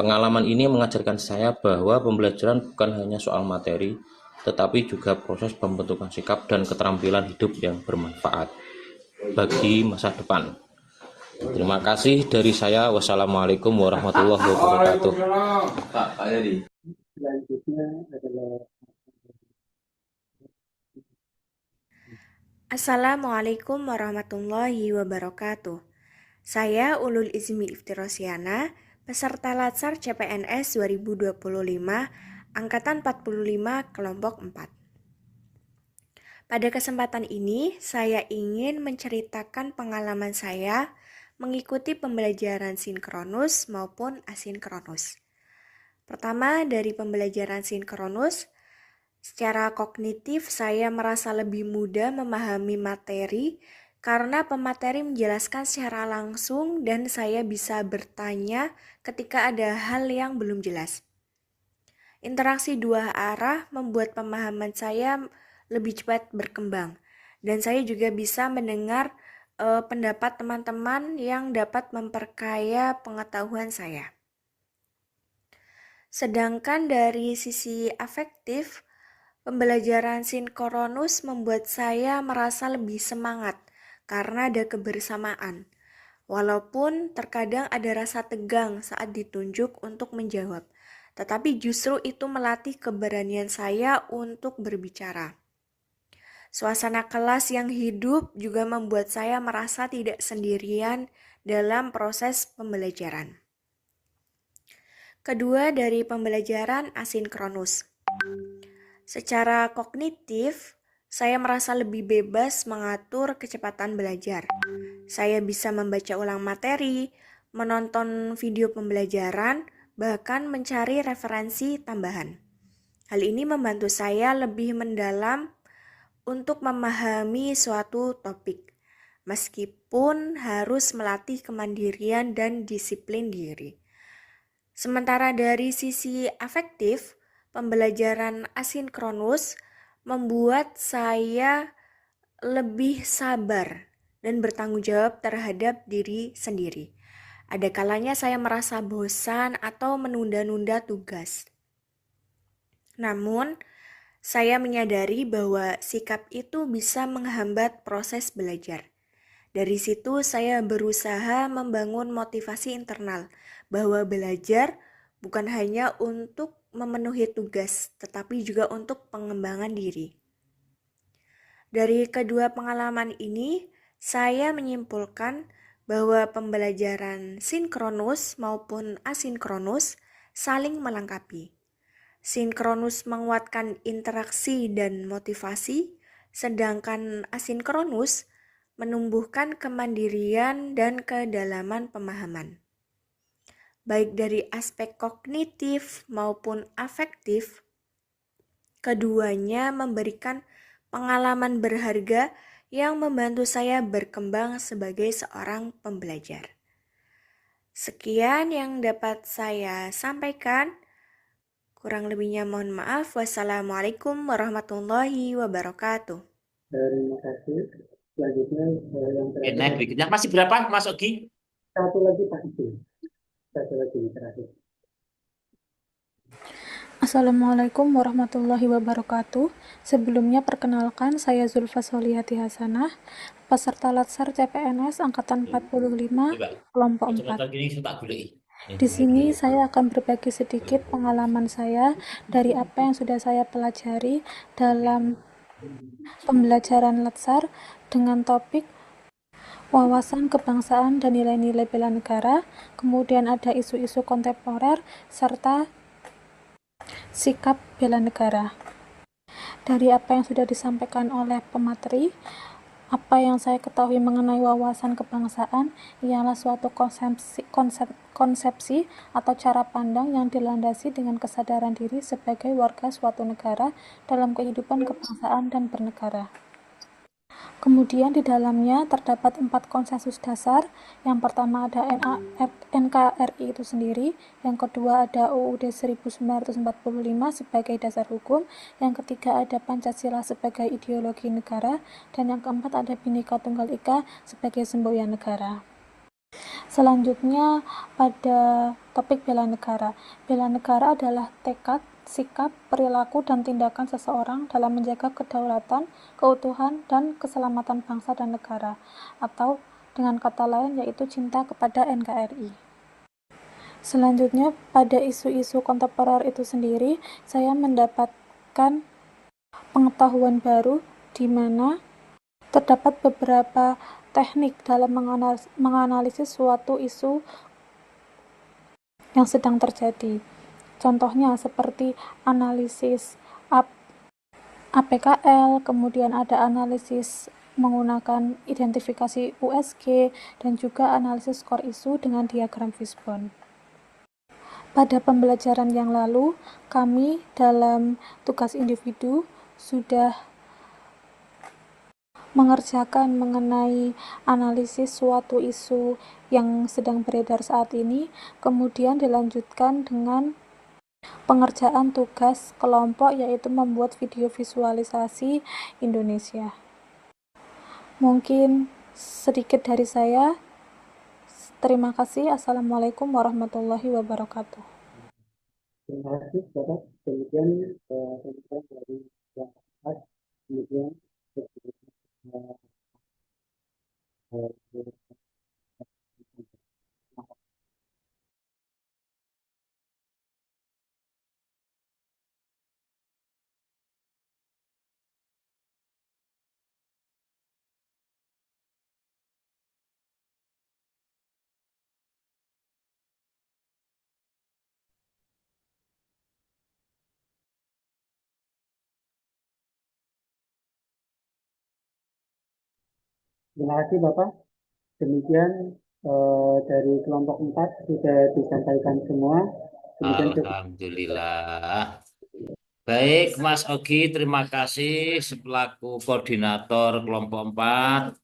Pengalaman ini mengajarkan saya bahwa pembelajaran bukan hanya soal materi, tetapi juga proses pembentukan sikap dan keterampilan hidup yang bermanfaat bagi masa depan. Terima kasih dari saya. Wassalamualaikum warahmatullahi wabarakatuh. Selanjutnya adalah Assalamualaikum warahmatullahi wabarakatuh. Saya Ulul Izmi Iftirosiana, peserta Latsar CPNS 2025, Angkatan 45, Kelompok 4. Pada kesempatan ini, saya ingin menceritakan pengalaman saya mengikuti pembelajaran sinkronus maupun asinkronus. Pertama, dari pembelajaran sinkronus, secara kognitif, saya merasa lebih mudah memahami materi karena pemateri menjelaskan secara langsung dan saya bisa bertanya ketika ada hal yang belum jelas. Interaksi dua arah membuat pemahaman saya lebih cepat berkembang dan saya juga bisa mendengar pendapat teman-teman yang dapat memperkaya pengetahuan saya. Sedangkan dari sisi afektif, pembelajaran sinkronus membuat saya merasa lebih semangat karena ada kebersamaan. Walaupun terkadang ada rasa tegang saat ditunjuk untuk menjawab, tetapi justru itu melatih keberanian saya untuk berbicara. Suasana kelas yang hidup juga membuat saya merasa tidak sendirian dalam proses pembelajaran. Kedua, dari pembelajaran asinkronus. Secara kognitif, saya merasa lebih bebas mengatur kecepatan belajar. Saya bisa membaca ulang materi, menonton video pembelajaran, bahkan mencari referensi tambahan. Hal ini membantu saya lebih mendalam untuk memahami suatu topik, meskipun harus melatih kemandirian dan disiplin diri. Sementara dari sisi afektif, pembelajaran asinkronus membuat saya lebih sabar dan bertanggung jawab terhadap diri sendiri. Ada kalanya saya merasa bosan atau menunda-nunda tugas. Namun, saya menyadari bahwa sikap itu bisa menghambat proses belajar. Dari situ saya berusaha membangun motivasi internal bahwa belajar bukan hanya untuk memenuhi tugas, tetapi juga untuk pengembangan diri. Dari kedua pengalaman ini, saya menyimpulkan bahwa pembelajaran sinkronus maupun asinkronus saling melengkapi. Sinkronus menguatkan interaksi dan motivasi, sedangkan asinkronus menumbuhkan kemandirian dan kedalaman pemahaman. Baik dari aspek kognitif maupun afektif, keduanya memberikan pengalaman berharga yang membantu saya berkembang sebagai seorang pembelajar. Sekian yang dapat saya sampaikan. Kurang lebihnya mohon maaf. Wassalamualaikum warahmatullahi wabarakatuh. Terima kasih. Selanjutnya yang Nah, berikutnya masih berapa, Mas Ogi? satu lagi Pak Ibu. Satu lagi terakhir. Assalamualaikum warahmatullahi wabarakatuh. Sebelumnya perkenalkan, saya Zulfa Solihati Hasanah, peserta Latsar CPNS Angkatan 45, Kelompok 4. Di sini saya akan berbagi sedikit pengalaman saya dari apa yang sudah saya pelajari dalam pembelajaran Latsar dengan topik wawasan kebangsaan dan nilai-nilai bela negara, kemudian ada isu-isu kontemporer, serta sikap bela negara. Dari apa yang sudah disampaikan oleh pemateri, apa yang saya ketahui mengenai wawasan kebangsaan ialah suatu konsepsi atau cara pandang yang dilandasi dengan kesadaran diri sebagai warga suatu negara dalam kehidupan kebangsaan dan bernegara. Kemudian di dalamnya terdapat 4 konsensus dasar. Yang pertama ada NKRI itu sendiri, yang kedua ada UUD 1945 sebagai dasar hukum, yang ketiga ada Pancasila sebagai ideologi negara, dan yang keempat ada Bhinneka Tunggal Ika sebagai semboyan negara. Selanjutnya pada topik bela negara. Bela negara adalah tekad, sikap, perilaku, dan tindakan seseorang dalam menjaga kedaulatan, keutuhan, dan keselamatan bangsa dan negara, atau dengan kata lain yaitu cinta kepada NKRI. Selanjutnya pada isu-isu kontemporer itu sendiri, saya mendapatkan pengetahuan baru di mana terdapat beberapa teknik dalam menganalisis suatu isu yang sedang terjadi. Contohnya seperti analisis APKL, kemudian ada analisis menggunakan identifikasi USG, dan juga analisis core isu dengan diagram fishbone. Pada pembelajaran yang lalu, kami dalam tugas individu sudah mengerjakan mengenai analisis suatu isu yang sedang beredar saat ini, kemudian dilanjutkan dengan pengerjaan tugas kelompok yaitu membuat video visualisasi Indonesia. Mungkin sedikit dari saya. Terima kasih. Assalamualaikum warahmatullahi wabarakatuh. Terima kasih Bapak. Kemudian dari kemudian terima kasih Bapak. Demikian dari kelompok 4 sudah disampaikan semua. Alhamdulillah. Baik, Mas Ogi, terima kasih selaku koordinator kelompok 4.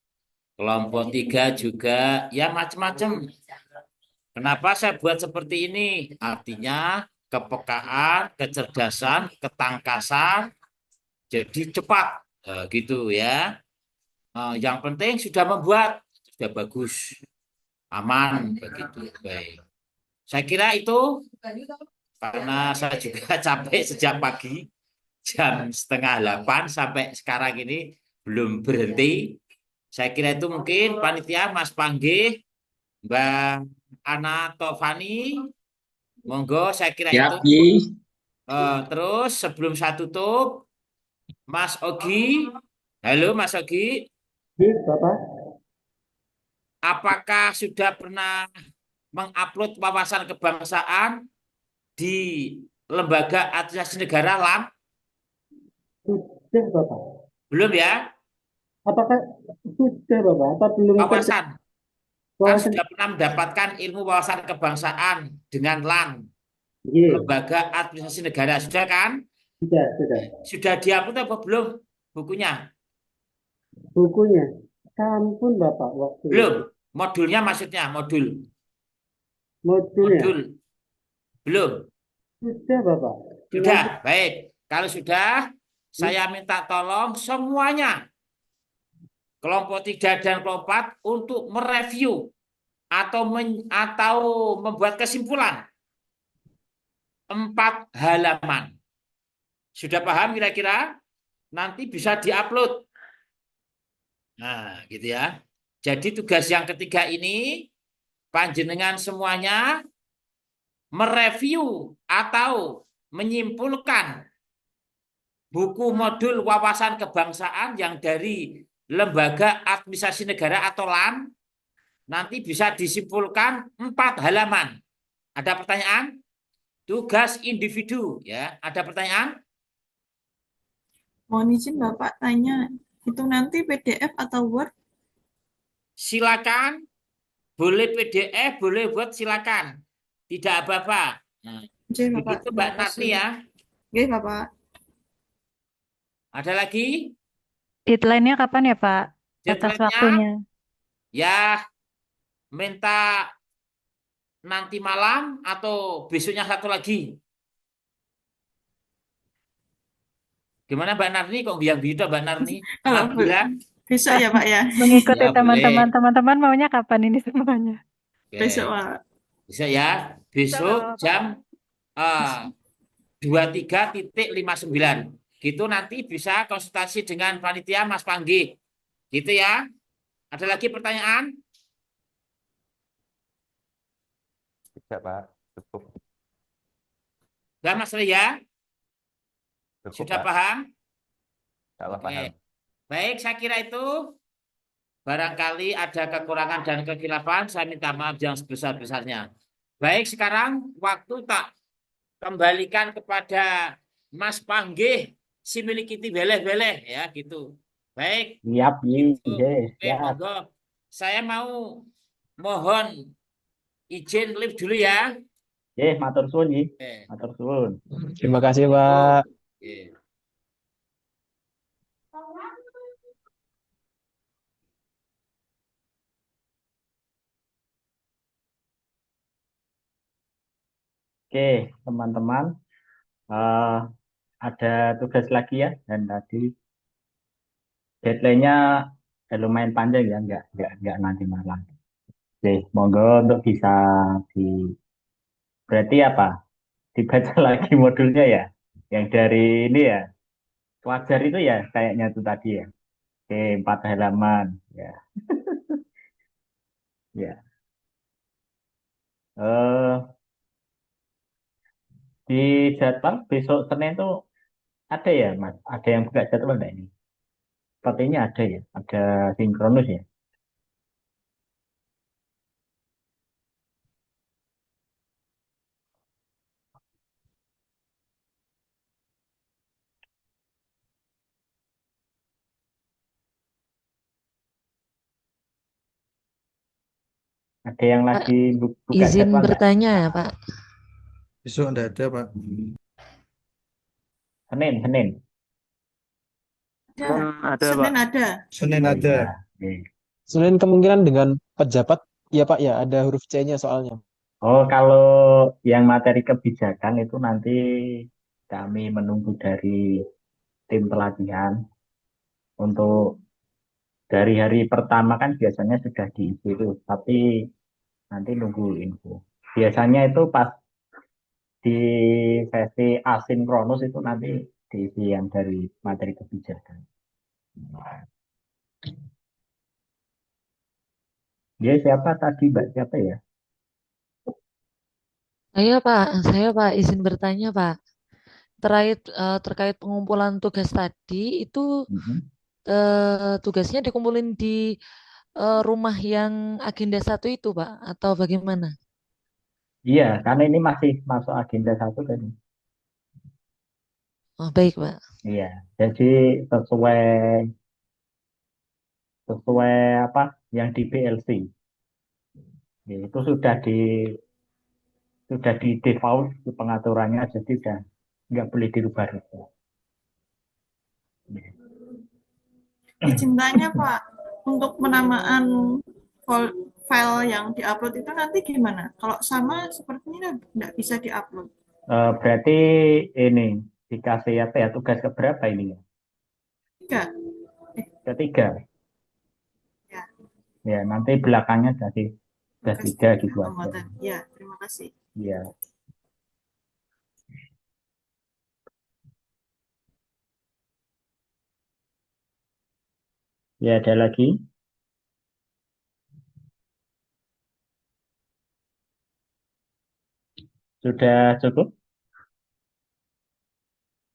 Kelompok 3 juga, ya macam-macam. Kenapa saya buat seperti ini? Artinya kepekaan, kecerdasan, ketangkasan, jadi cepat, gitu ya. Yang penting sudah membuat, sudah bagus, aman, begitu. Baik. Saya kira itu, karena saya juga capek sejak pagi, jam 7:30 sampai sekarang ini belum berhenti. Saya kira itu mungkin panitia Mas Panggih, Mbak Ana Tovani, monggo saya kira itu. Terus sebelum saya tutup, Mas Ogi, halo Mas Ogi. Bapak. Apakah sudah pernah mengupload wawasan kebangsaan di Lembaga Administrasi Negara LAN? Sudah Bapak. Belum ya? Apakah sudah Bapak? Apa belum? Wawasan. Kan sudah pernah mendapatkan ilmu wawasan kebangsaan dengan LAN. Lembaga Administrasi Negara, sudah kan? Sudah. Sudah diupload apa belum bukunya? Bukunya? Sampun Bapak waktu. Belum. Modulnya maksudnya, modul. Modulnya? Modul. Belum. Sudah Bapak. Sudah, baik. Kalau sudah, saya minta tolong semuanya, kelompok 3 dan kelompok 4 untuk mereview atau membuat kesimpulan 4 halaman. Sudah paham kira-kira? Nanti bisa diupload. Nah, gitu ya. Jadi tugas yang ketiga ini, panjenengan semuanya mereview atau menyimpulkan buku modul wawasan kebangsaan yang dari lembaga administrasi negara atau LAN, nanti bisa disimpulkan 4 halaman. Ada pertanyaan? Tugas individu, ya. Ada pertanyaan? Mohon izin Bapak tanya, itu nanti PDF atau Word? Silakan, boleh PDF, boleh Word, silakan. Tidak apa-apa. Nah, Oke, Bapak. begitu Mbak Terima Narni kasih. ya. Oke, Bapak. Ada lagi? Deadline-nya kapan ya, Pak? Batas Deadline-nya waktunya. ya minta nanti malam atau besoknya satu lagi. Gimana Mbak Narni? Kok biang gitu Mbak Narni? Kalau Alhamdulillah. besok ya, Pak ya. Mengikuti Ya teman-teman. boleh. Teman-teman maunya kapan ini semuanya? Besok, Oke. Pak. Bisa ya. Besok jam 23.59. Gitu nanti bisa konsultasi dengan panitia Mas Panggi. Gitu ya. Ada lagi pertanyaan? Tidak, Pak. Cukup. Enggak Mas Ria? Cukup, Sudah Pak. paham? Salah Oke. paham. Baik, saya kira itu. Barangkali ada kekurangan dan kekhilafan, saya minta maaf yang sebesar-besarnya. Baik, sekarang waktu tak kembalikan kepada Mas Panggih, si milikiti beleh-beleh ya gitu. Baik, Siap, itu. Oke, siap. monggo. Saya mau mohon izin live dulu ya. Matur suwun, Oke. matur suwun. Terima kasih, Pak. Oke. Oke, teman-teman, ada tugas lagi ya, dan tadi deadline-nya lumayan panjang ya, nggak nanti malam. Oke, monggo untuk bisa di berarti apa? Dibaca lagi modulnya ya, yang dari ini ya, wajar itu ya, kayaknya itu tadi ya. Oke, 4 halaman ya. Ya. Eh, di jadwal besok Senin tuh ada ya, Mas? Ada yang buka jadwal enggak ini? Sepertinya ada ya, ada sinkronus ya. Ada yang Pak, lagi buka izin jadwal enggak? bertanya ya, Pak. Besok enggak ada, Pak. Senin. Ada. Ada, Pak. Senin ada. Senin Oh ada. iya. Oke. Senin kemungkinan dengan pejabat, ya Pak ya, ada huruf C-nya soalnya. Oh, kalau yang materi kebijakan itu nanti kami menunggu dari tim pelatihan untuk dari hari pertama kan biasanya sudah diisi itu, tapi nanti nunggu info. Biasanya itu pas di sesi asinkronus itu nanti diisi yang dari materi kebijakan. Dia siapa tadi, Mbak? Siapa ya? Saya Pak izin bertanya Pak. Terkait pengumpulan tugas tadi itu tugasnya dikumpulin di rumah yang agenda 1 itu Pak atau bagaimana? Iya, karena ini masih masuk agenda 1 tadi. Oh, baik Pak. Iya, jadi sesuai sesuai apa yang di PLC. Ya, itu sudah di default di pengaturannya, jadi udah nggak boleh dirubah-rubah. Izin tanya, Pak, untuk penamaan file yang diupload itu nanti gimana? Kalau sama sepertinya nggak bisa diupload. Berarti ini dikasih apa ya, tugas keberapa ini ya? 3. Ketiga. Ya. Ya, nanti belakangnya jadi tugas 3 gitu aja. Ya, terima kasih. Ya. Ya, ada lagi? Sudah cukup?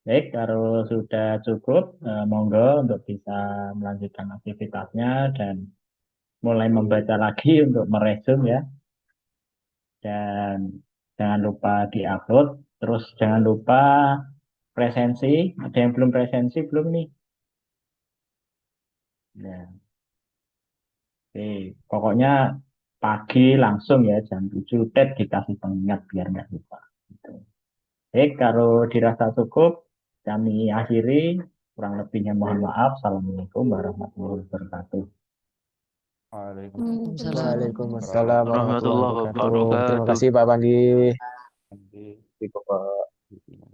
Baik, kalau sudah cukup, monggo untuk bisa melanjutkan aktivitasnya dan mulai membaca lagi untuk meresum ya. Dan jangan lupa diupload. Terus jangan lupa presensi. Ada yang belum presensi belum nih? Ya, oke. Pokoknya pagi langsung ya jam 7 tet dikasih pengingat biar nggak lupa. Gitu. Baik, kalau dirasa cukup, kami akhiri. Kurang lebihnya mohon maaf. Assalamualaikum warahmatullahi wabarakatuh. Waalaikumsalam warahmatullahi Warahmatullahi wabarakatuh. Terima wabarakatuh. kasih Pak Pandi. Nanti, Bapak.